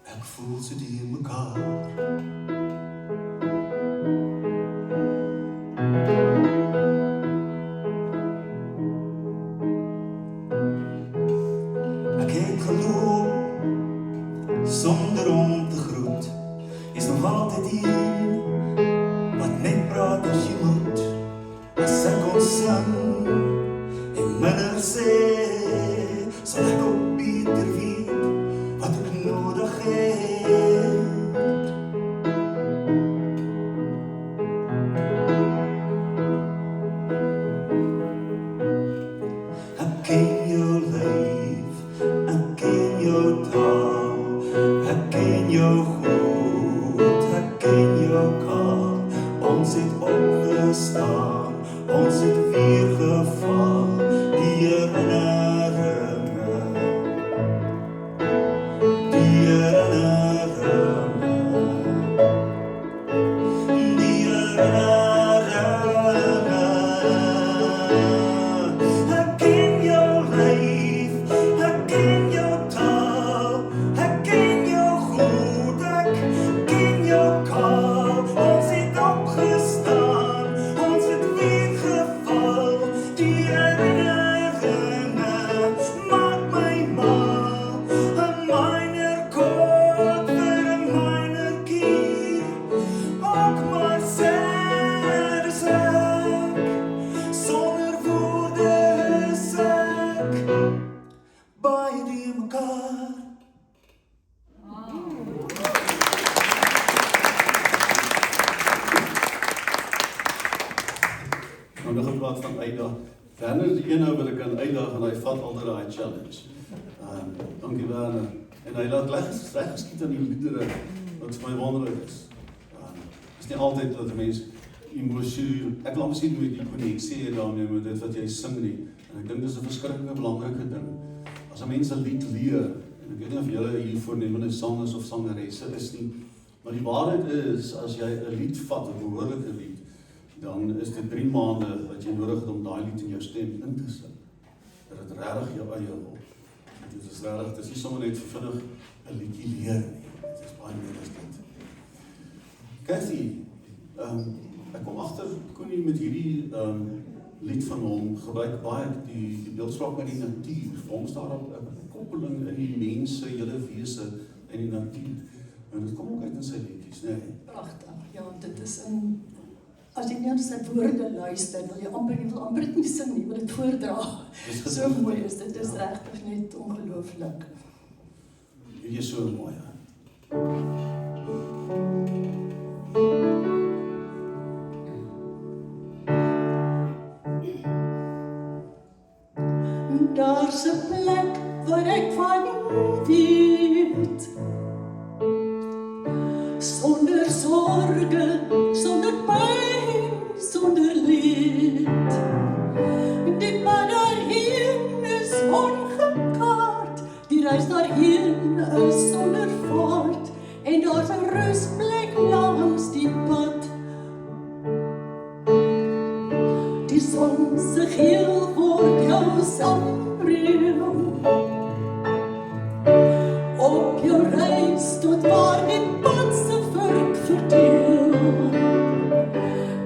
Ek voel so die mekaar. Ek het geloop sonder om te groet. Is nog altyd hier wat net praat as jy moet. As ek kon sing en minder sê, sal ek ook beter weet wat ek nodig het. Ek ken jou lyf, ek ken jou taal, ek ken jou goed, ek ken jou kaal. Ons het opgestaan, ons het weer geval, die herinneringe, die herinneringe, die herinneringe. Ek ken jou lyf, ek ken jou taal, ek ken jou goed, ek ken jou kaal. Ons het opgestaan, ons het weer geval, die herinneringe maak my mal. 'n myner koord vir 'n myner kier, ook maar sad is ek, sonder woorde is ek baie die mekaar. Nou nog gepraat van uitdaag. Werner is die een nou wat ek kan uitdaag en hy vat altyd daai challenge. Dankie Werner. En hy laat reg geskiet aan die liedere wat vir my wonderlik is. Is nie altyd dat 'n mens emosie, ek wil amper sê nooit die koneksie daarmee met dit wat jy sing nie. En ek dink dis 'n verskriklike belangrike ding. As 'n mens 'n lied leer, en ek weet nie of julle hier voornemende sangers of sangeresse is nie, maar die waarheid is, as jy 'n lied vat, 'n behoorlike lied, dan is dit 3 maande wat jy nodig het om daai lied in jou stem in te sing. Dat dit regtig jou eie word. Dit is regtig, dit is nie sommer net vinnig 'n liedjie leer nie. Dit is baie meer as dit. Cathy, ek kom agter Koenie met hierdie lied van hom gebruik baie die beeldspraak met die natuur. Vir hom is daar 'n koppeling in die mense, julle wese en die natuur. En dit kom ook uit in sy liedjies, né? Pragtig. Ja, dit is as jy net sy woorde luister, wil jy amper dit nie sing nie, wil dit voordra. So mooi is dit, is regtig net ongelooflik. Jy is so mooi, hè? Daar's 'n plek waar ek van weet, sonder sorge, sonder pyn, sonder leed. Die pad daarheen is ongekaart, die reis daarheen is sonder vaart, en daar's 'n rusplek langs die pad. Die son se geel word jou sambreel, op jou reis tot waar die pad se vurk verdeel.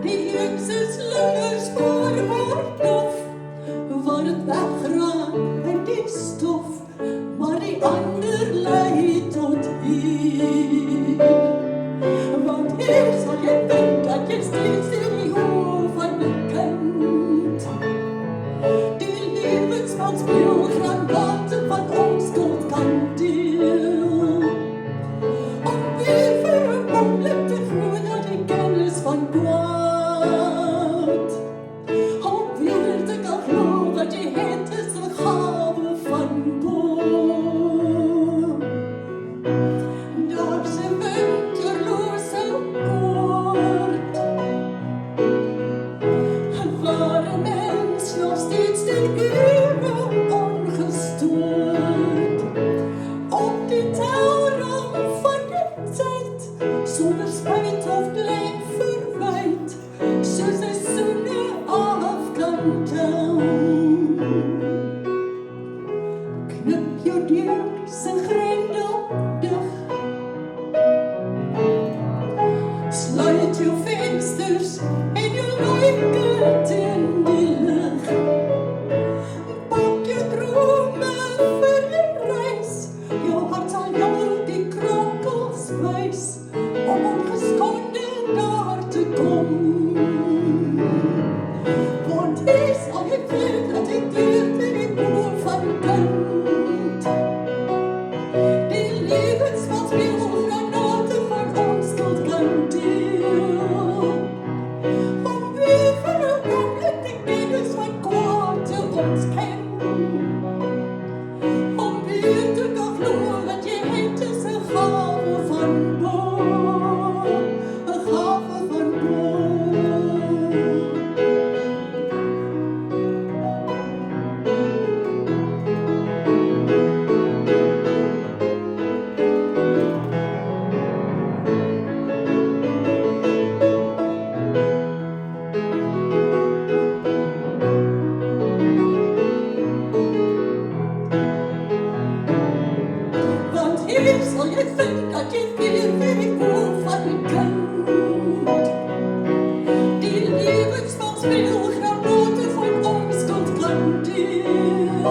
Die een se slingerspoor word dof, waar het wegraak in die stof, maar die ander lei tot hier. Want hier sal jy vind dat jy steeds in die oë van die kind die lewenspad speel, granaten van onskuld kan deel. Om weer vir 'n oomblik te glo na die kennis van kwaad. Om weer te kan glo wat jy het is 'n gawe van bo. Daar's 'n winterlose oord, waar 'n mens nog steeds die ure ongestoord op die touwrand van die tyd, sonder spyt of blame verwyd, soos seisoene af kan tel. Knip jou deur se grendel dig, Sluit jou vensters en jou luike teen die lig. Pak jou drome vir die reis. Jou hart sal jou die kronkels wys om ongeskonde daar te kom. Want hier sal jy weet dat ek deur die boer van kind. Die lewensvat speel granate van onskuld kan deel. Om wie vir 'n oomblik die kennis van kwaad te ontken. Om weer te kan glo dat jy het is 'n gawe van bo. 'n gawe van bo. Want hier sal jy vind dat jy weer die boer van kind. Die lewensval speel granate van onskuld kan deel.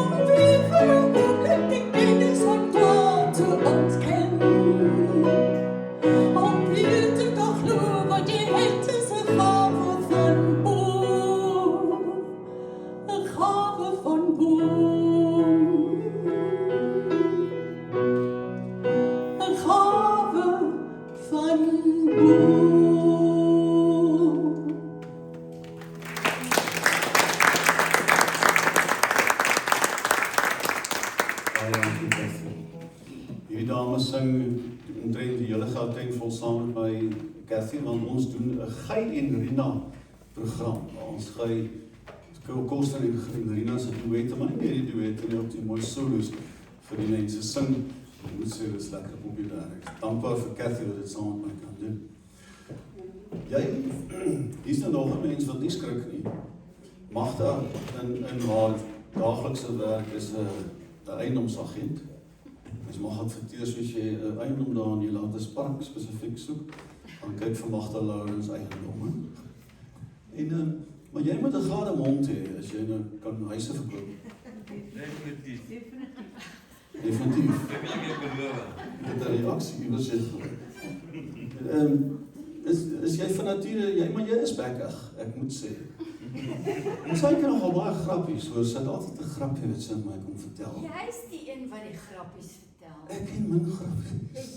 Om weer vir 'n oomblik die kennis van kwaad te ontken. Om weer te kan glo wat jy het is 'n gawe van bo. 'n gawe van bo. 'n gawe van bo. Baie dankie, Cathy. Hierdie dames sing omtrent die hele Gauteng vol saam met my, Cathy, want ons doen 'n Gey en Rina program. Ons gey Koster en Rina se duette, maar nie meer die duette nie, ook die mooi solos vir die mense sing. Ek moet sê, dit is lekker populair. Ek is dankbaar vir Cathy wat dit saam met my kan doen. Hier's nou nog 'n mens wat nie skrik nie. Magda in haar daaglikse werk is 'n eiendomsagent. Mens mag adverteer soos jy 'n eiendom daar in die Landespark spesifiek soek, dan kyk vir Magda Lourens eiendomme. En maar jy moet 'n gladde mond hê as jy nou kan huise verkoop. Definitief. Definitief. Ek wil ek beloof. Ek het 'n reaksie iewers gekry. Is jy van nature, maar jy is bekkig, ek moet sê. Ons sê nogal baie grappies, so sit altyd 'n grappie wat sy my kom vertel. Jy is die een wat die grappies vertel. Ek ken min grappies.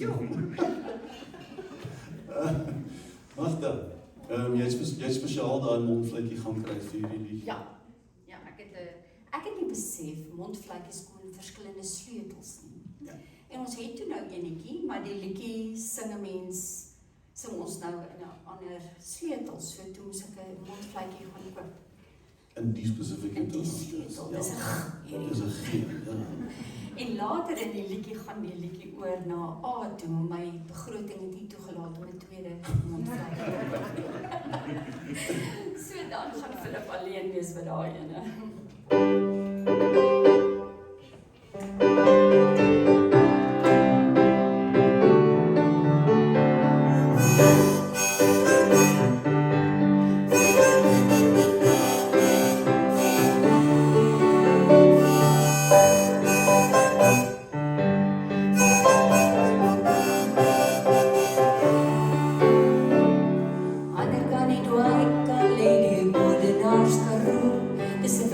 Magda, jy het spesiaal daai mondvletjie gaan kry vir hierdie liedjie. Ja, ek het nie besef mondvletjies kon verskillende sleutels nie. Ja. En ons het toe nou enetjie, maar die liedjie sing ons nou in 'n ander sleutel, so toe moes ek 'n mondvletjie gaan koop. In die spesifieke In die sleutel, dis 'n Dis 'n G, ja. En later in die liedjie gaan die liedjie oor na A toe, maar my begroting het nie toegelaat om 'n tweede mondvlek te koop. So dan gaan Philip alleen wees vir daai ene. Ander kan nie dwaai kan lê die moordenaars geroep. Dis 'n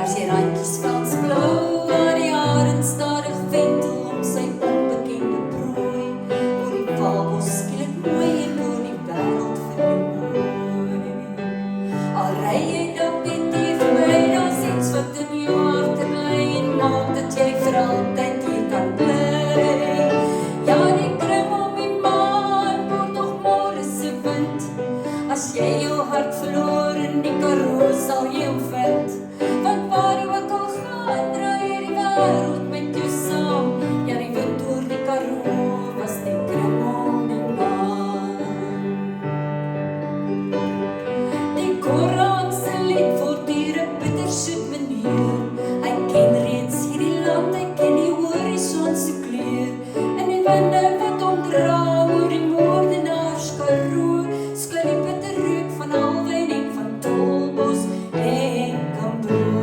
Ders die randjies veldblou, waar die arend stadig wentel om sy onbekende prooi, oor die fabels skielik mooi en oor die wêreld verlooi. Al ry jy dalk net hier verby, daar's iets wat in jou hart bly en maak dat jy vir altyd hier kan bly. Ja, die kring om die maan word nog môre se wind. As jy jou hart verloor in die Karoo, sal jy hom vind. Want waar jy ook al gaan, draai jy die wêreld met jou saam. Ja, die wind oor die Karoo was die kring om die maan. Die Koran se lied word hier 'n bittersoet manier. Hy ken reeds hierdie land, hy ken die horison se kleur. En die winde wat omdra oor die moordenaars Karoo, skuil die bitter reuk van Alwyn en van Tolbos en Kambroo.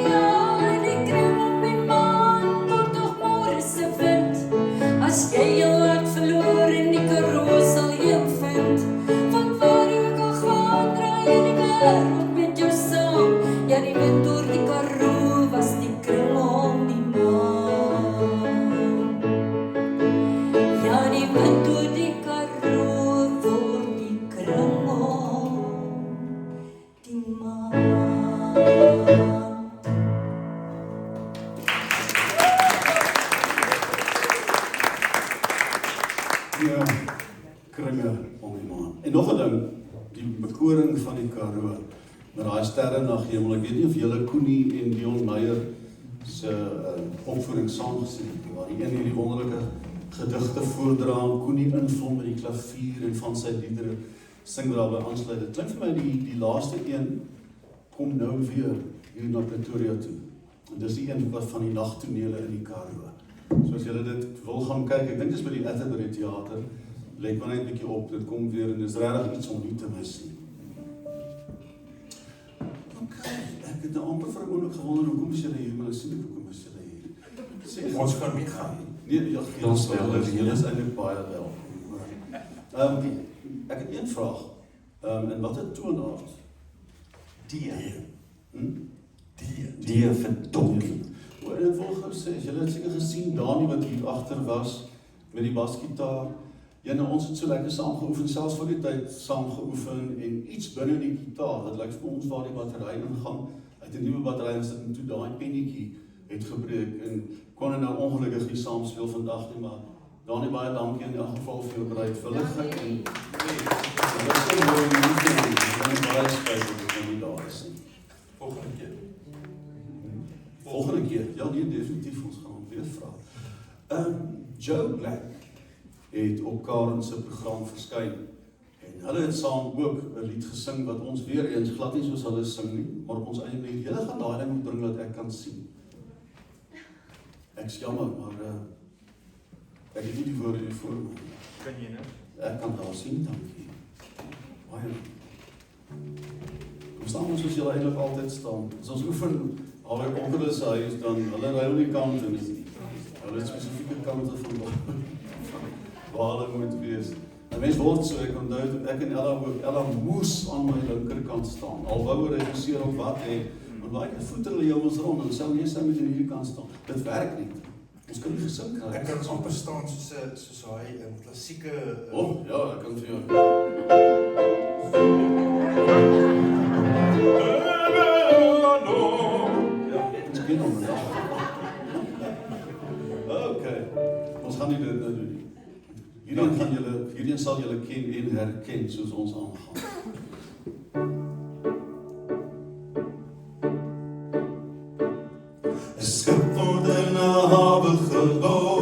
Ja, die kring om die maan word nog môre se wind. As jy jou hart verloor in die Karoo, sal jy hom vind. Want waar jy ook al gaan, draai jy die wêreld met jou saam. Ja, die wind oor die Karoo was die kring om die maan. Ja, die wind oor die Karoo word die kring om die maan. Ja, kringe om die maan. En nog 'n ding, die bekoring van die Karoo, met daai sterre na hemel. Ek weet nie of julle Koenie en Dion Meyer se opvoering saam gesien het, waar die een hierdie wonderlike gedigte voordra en Koenie invul met die klavier en van sy liedere sing daarby aansluit. Dit klink vir my die laaste een kom nou weer hier na Pretoria toe. En dis die een wat van die nagtonele in die Karoo. So as julle dit wil gaan kyk, ek dink dis by die Atterbury Theater, let maar net 'n bietjie op, dit kom weer en dis regtig iets om nie te mis nie. Okay, ek het nou amper vir 'n oomblik gewonder hoekom is julle hier, maar ek sien nie hoekom is julle hier. Sê, Ons gaan meegaan. Nee, ja, Ons wel, julle is eintlik baie wel. Ek het een vraag. En wat 'n toonaard? Die. Hm? Die vir donkie. En ek wil gou sê, as julle het seker gesien, Dani wat hier agter was, met die basgitaar, ons het so lekker saam geoefen, selfs voor die tyd saam geoefen, en iets binne die gitaar, dit lyk vir ons waar die battery ingaan, uit 'n nuwe battery insit, en toe daai pennetjie het gebreek, en kon nou ongelukkig nie saam speel vandag nie, maar Dani, baie dankie in elk geval vir jou bereidwilligheid, en dit is so mooi, en ek baie spyt dat ek nie daar is nie. Volgende keer. Volgende keer, ja nee, definitief, ons gaan hom weer vra. Joe Black het op Karen se program verskyn, en hulle het saam ook 'n lied gesing, wat ons weer eens glad nie soos hulle sing nie, maar op ons eie manier. Julle gaan daai ding moet bring dat ek kan sien. Ek's jammer, maar ek het nie die woorde hier voor my. Kan jy nou? Ek kan daar sien, dankie. Baie. Kom staan ons soos julle eintlik altyd staan. As ons oefen, al ek onder is huis, dan hulle ry aan die kant en hulle het spesifieke kante van waar hulle moet wees. En mens word so, ek onthou toe ek en Ella moes aan my linkerkant staan. Al wou hulle regisseur op wat hê, want baie keer voet hulle jou ons rond en sou nie sy met in hierdie kant staan. Dit werk nie. Ons kan nie gesing kry. Ek kan amper staan soos hy klassieke Ja, ek kan vir jou. Ons ken hom nou. Okay. Ons gaan nie dit nou doen nie. Hierdie sal julle ken en herken soos ons aangaan. 'n skip word in 'n hawe gebou.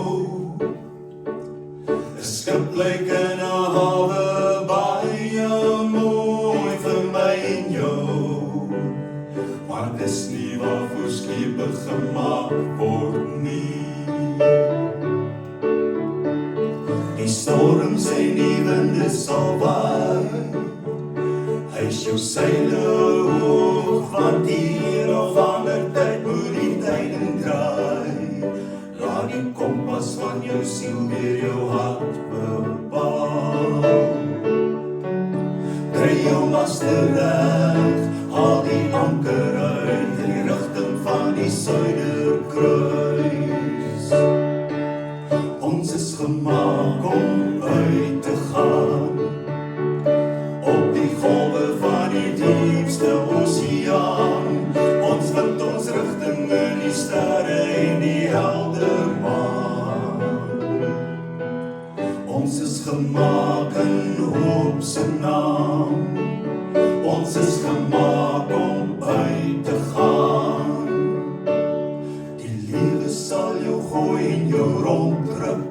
'n skip lyk in 'n hawe baie mooi vir my en jou. Maar dis nie waarvoor skepe gemaak word nie. Die storms en die winde sal waai. Hys jou seile hoog, want hier of ander tyd moet die kompas van jou siel weer jou hart bepaal. Drie jou master reg, haal die anker uit in die rigting van die Suiderkruis. Ons is gemaak om uit te gaan op die golwe van die diepste oseaan. Ons vind ons rigting in die sterre en die helder maan. Ons is gemaak in hoop se naam. Ons is gemaak om uit te gaan. Die lewe sal jou gooi en jou ronddruk.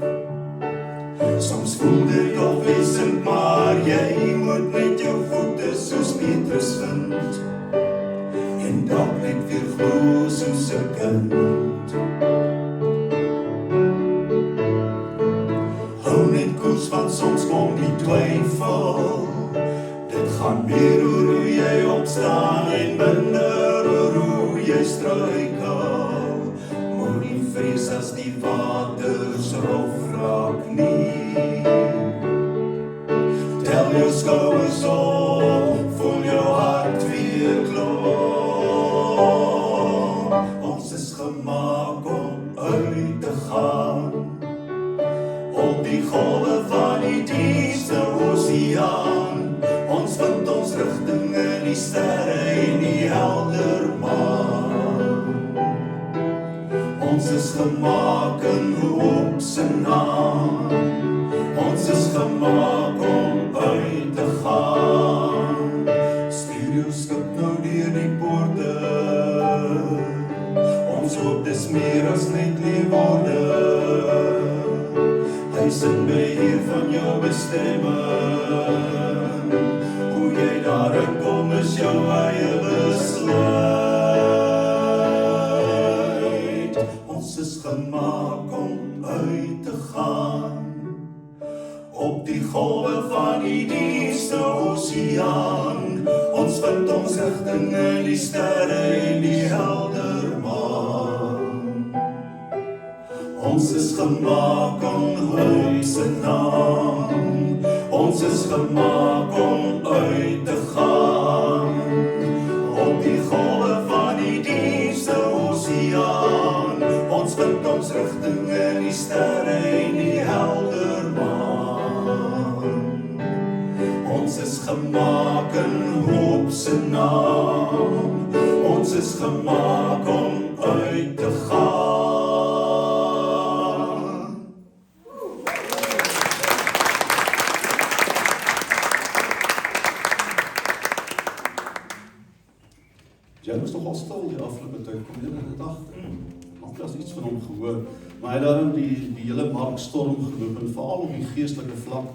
Soms voel dit of wesend, maar jy moet met jou voete soos Petrus vind. En dalk net weer glo soos 'n kind. Hou net koers, want soms kom die twyfel. Dit gaan meer oor hoe jy opstaan en minder oor hoe jy struikel. Moenie vrees as die waters rof raak nie. Tel jou skouers op, voel jou hart weer klop. Ons is gemaak om uit te gaan op die golwe van die diepste oseaan. Ons vind ons rigting in die sterre en die helder maan. Ons is gemaak in hoop se naam. Ons is gemaak om uit te gaan. Stuur jou skip nou deur die poorte. Ons hoop dis meer as net leefwoorde. Hy sing beheer van jou bestemming. Hoe jy daarin kom is jou eie besluit. Ons is gemaak om uit te gaan op die golwe van die diepste oseaan. Ons vind ons rigting in die sterre en die helder maan. Ons is gemaak om uit se naam. Ons is gemaak om uit te gaan op die golwe van die diepste oseaan. Ons vind ons rigting in die sterre en die helder maan. Ons is gemaak in hoop se naam. Ons is gemaak om uit te gaan. Jy was nogal stil die afgelope tyd, kom jy dit agter? Want as iets van hom gehoor, maar hy het daarom die hele mark storm geloop en veral op die geestelike vlak.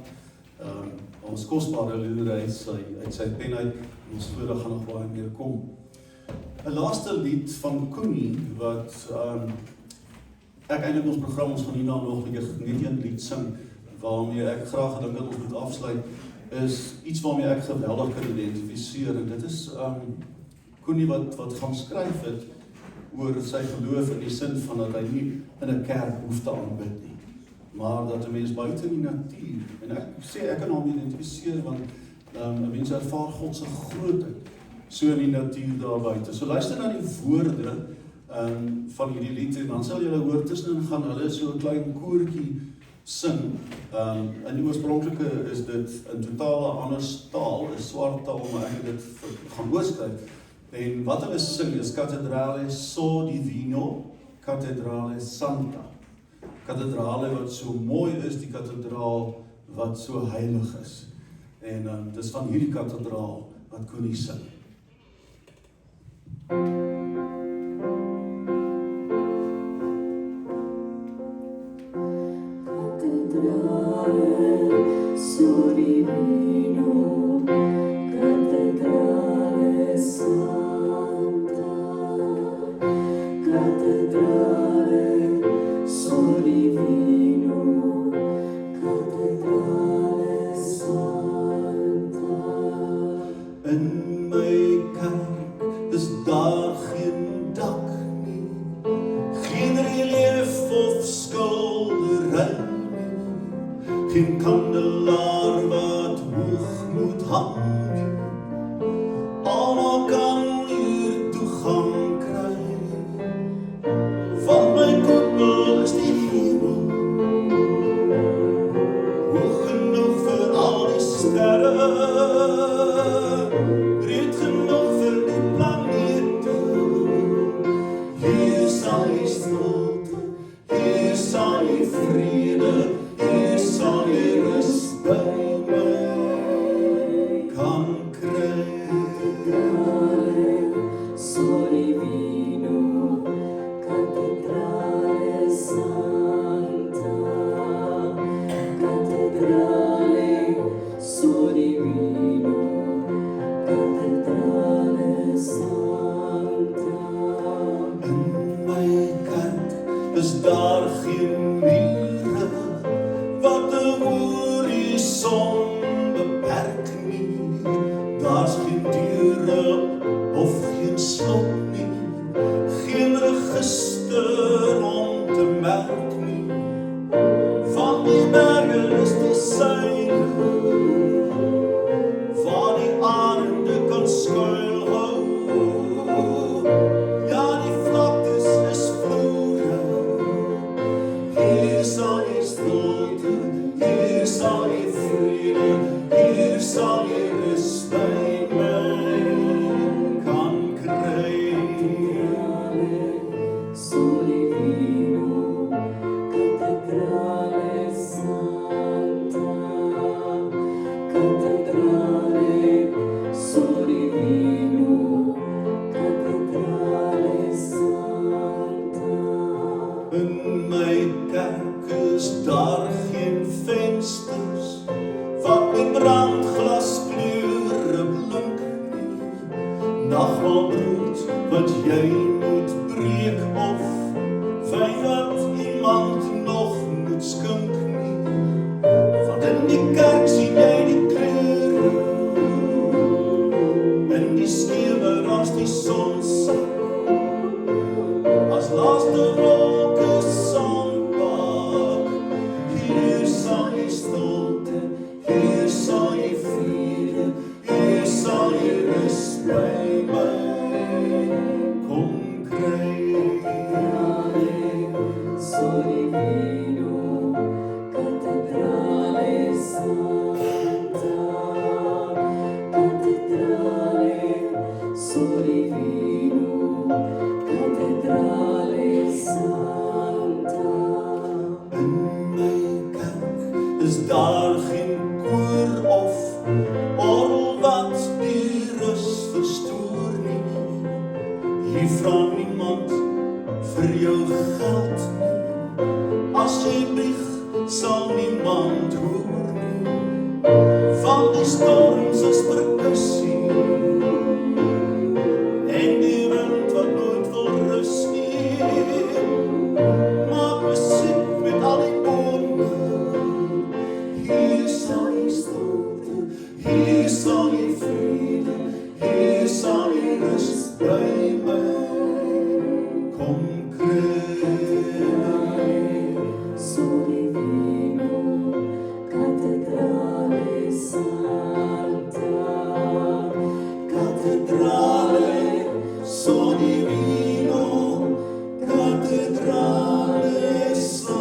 Ons kosbare liedere uit sy pen uit, ons voordag gaan nog baie meer kom. 'n Laaste lied van Koenie, wat ek eintlik ons program, ons gaan hierna nog net een lied sing, waarmee ek graag gedink dat ons moet afsluit, is iets waarmee ek geweldig kan identifiseer, en dit is Koenie wat gaan skryf het oor sy geloof in die sin van dat hy nie in 'n kerk hoef te aanbid nie, maar dat 'n mens buite die natuur, en ek sê ek kan hom identifiseer, want 'n mens ervaar God se grootheid so in die natuur daar buite. So luister na die woorde van hierdie lied, en dan sal julle hoor tussenin gaan hulle so 'n klein koortjie sing. In die oorspronklike is dit in totaal 'n ander taal, 'n swart taal, maar ek het dit gaan oorskryf. En wat hulle sing is Catedrale So Divino, Catedrale Santa. Katedrale wat so mooi is, die katedraal wat so heilig is. En dis van hierdie katedraal wat Koenie sing. Catedrale so divino, catedrale santa, catedrale so divino, catedrale santa. In my kerk is daar geen dak nie, geen relief of skilder slot nie, geen register om te merk nie. Van die berge is die syne, waar die arende kan skuilhou. Ja, die vlaktes is vloere, hier sal jy stilte, hier sal jy vrede, hier sal jy rus by my kan kry. Solivino, cattedrale santa, cattedrale, Solivino, cattedrale santa. In my kerk is daar geen vensters, wat met brandglaskleure blink nie. Nagmaalbrood wat jy moet breek of wyn wat iemand nog moet skink nie. Want in die kerk sien jy die kleure, in die skemer as die son sak, as laaste wolke sonpak. Hier sal jy stilte, hier sal jy vrede, hier sal jy rus by my kom kry. Solivino, cattedrale santa, cattedrale, Solivino, cattedrale santa. In my kerk is daar geen koor of orgel wat die rus verstoor nie. Hier vra niemand vir jou geld nie. As jy bieg, sal niemand hoor nie. Van die storms is perkussie en die wind wat nooit wil rus nie. Maak musiek met al die bome. Hier sal jy stilte, hier sal jy vrede, hier sal jy rus by my kom kry. Solivino, cattedrale santa, Cattedrale, Solivino, cattedrale santa.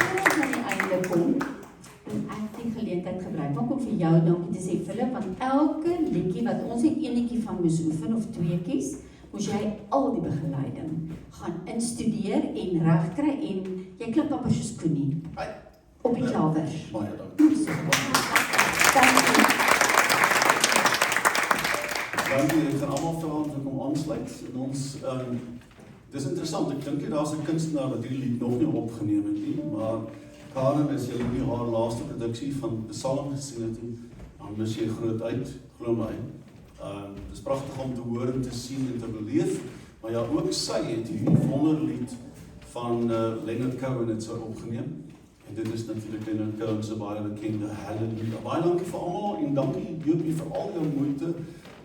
Voordat ons aan die einde kom, moet ek die geleentheid gebruik om vir jou dankie te sê, Philip, want elke liedjie wat ons het een liedjie van moes oefen of tweeetjies, moes jy al die begeleiding gaan instudeer en regkry en jy klink amper soos Koenie op die klawer. Baie dankie. Dankie. Dankie, ek gaan almal vra om te kom aansluit. En ons, dis interessant, ek dink daar's 'n kunstenaar wat hierdie lied nog nie opgeneem het nie, maar Karen, as jy nie haar laaste produksie van Psalm gesien het nie, dan mis jy groot uit, glo my. Dis pragtig om te hoor en te sien en te beleef, maar ja, ook sy het hierdie wonderlied van Leonard Cohen het sy opgeneem. En dit is natuurlik Leonard Cohen se baie bekende Hallelujah. Baie dankie vir almal en dankie Jopie vir al jou moeite.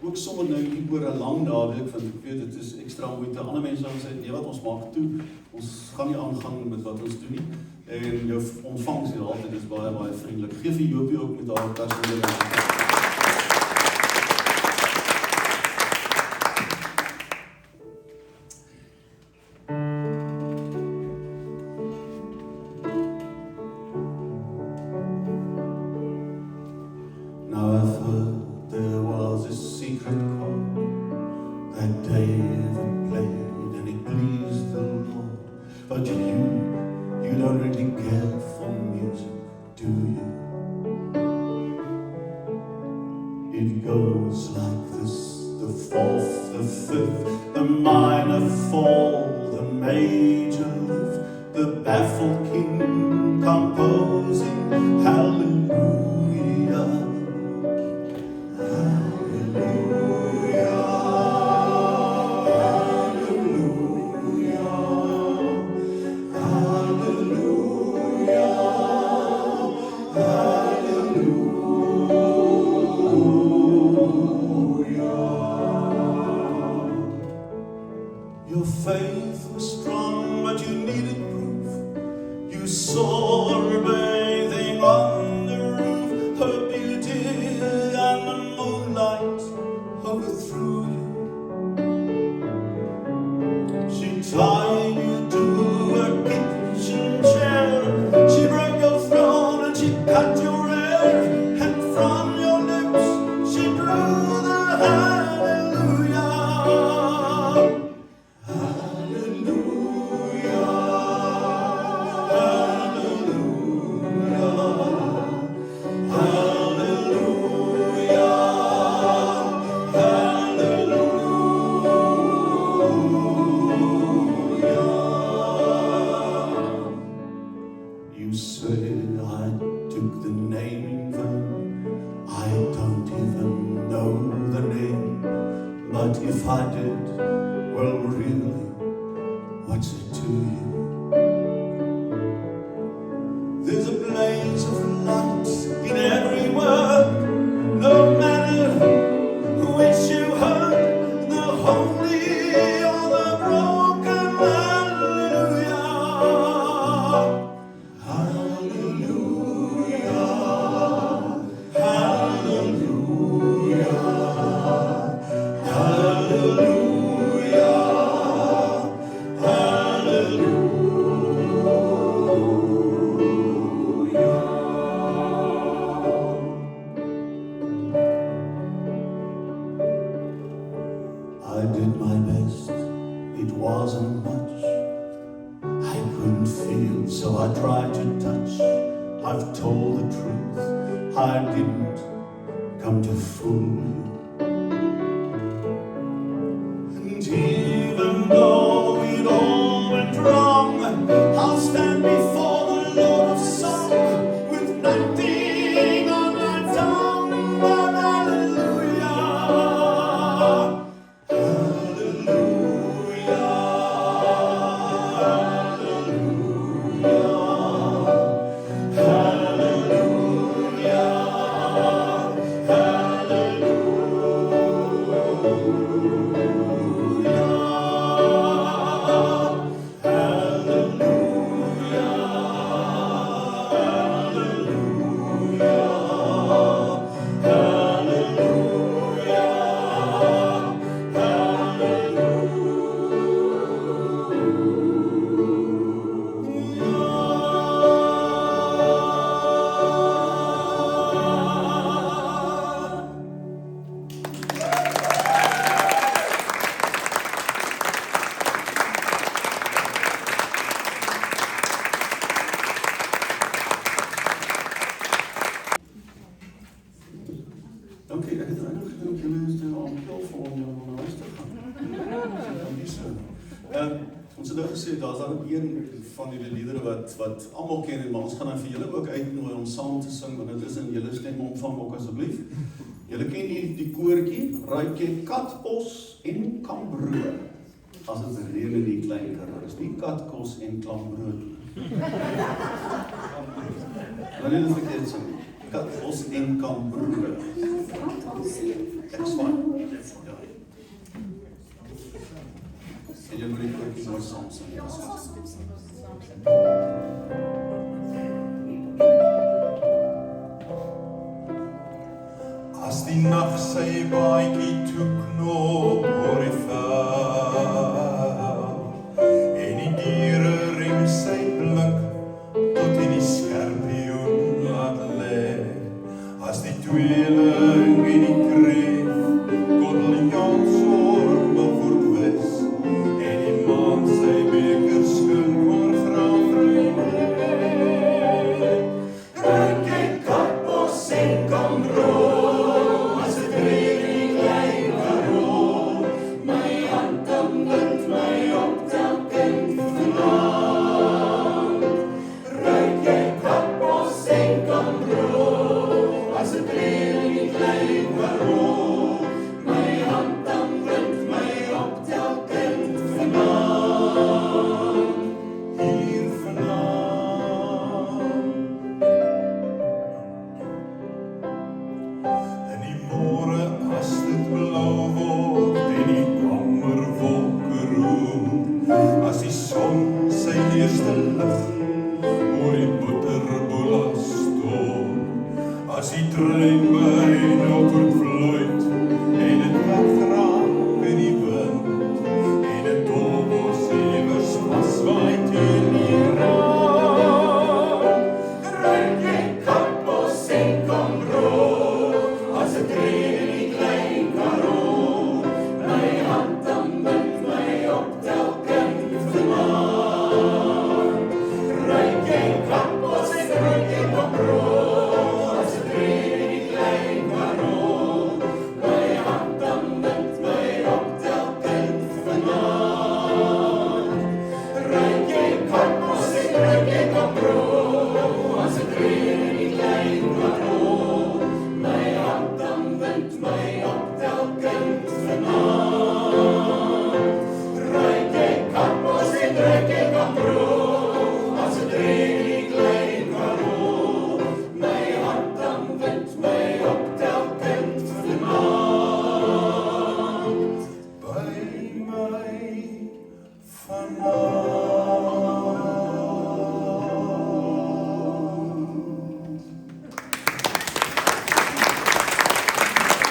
Ook sommer nou hier oor 'n lang naweek, want ek weet dit is ekstra moeite. Ander mense sal sê, nee, wat ons maak toe, ons gaan nie aangaan met wat ons doen nie. En jou ontvangs hier altyd is baie, baie vriendelik. Geef vir Jopie ook met haar personele. Now I've heard there was a secret chord that David played and it pleased the Lord. But you don't really care for music, do you? It goes like this, the fourth, the fifth, the minor fall, the major lift, the baffled king composing hallelujah. Hallelujah, hallelujah. Your faith was strong, but you needed proof. You saw her bathing on the roof, her beauty and the moonlight overthrew you. She tied you to a kitchen chair, she broke your throne and she cut your hair, and from your lips she drew the hallelujah. You said I took the name in vain. I don't even know the name, but if I did, well, really, what's it to you? There's a blaze of light in every word, no matter which you heard, the holy or the broken, hallelujah. I did my best, it wasn't much. I couldn't feel, so I tried to touch. I've told the truth, I didn't come to fool you. And even though it all went wrong, I'll stand before the Lord of Song with nothing on my tongue but hallelujah. Dankie, ek het eintlik gedink julle is nou aan klaar vir om julle na huis te gaan. Ons het nou gesê, daar's dan een van die liedere wat almal ken, maar ons gaan dan vir julle ook uitnooi om saam te sing, want dit is in julle stem omvang ook asseblief. Julle ken die koortjie, ruik jy katkos en kambrood. As dit reën in die klein Karoo, is nie katkos en klambrood. Wanneer dit verkeerd sing, katkos en kambrood. Ek is fijn. Ja. En jy moet die koortjie mooi saam sing. As die nacht sy baadjie toeknop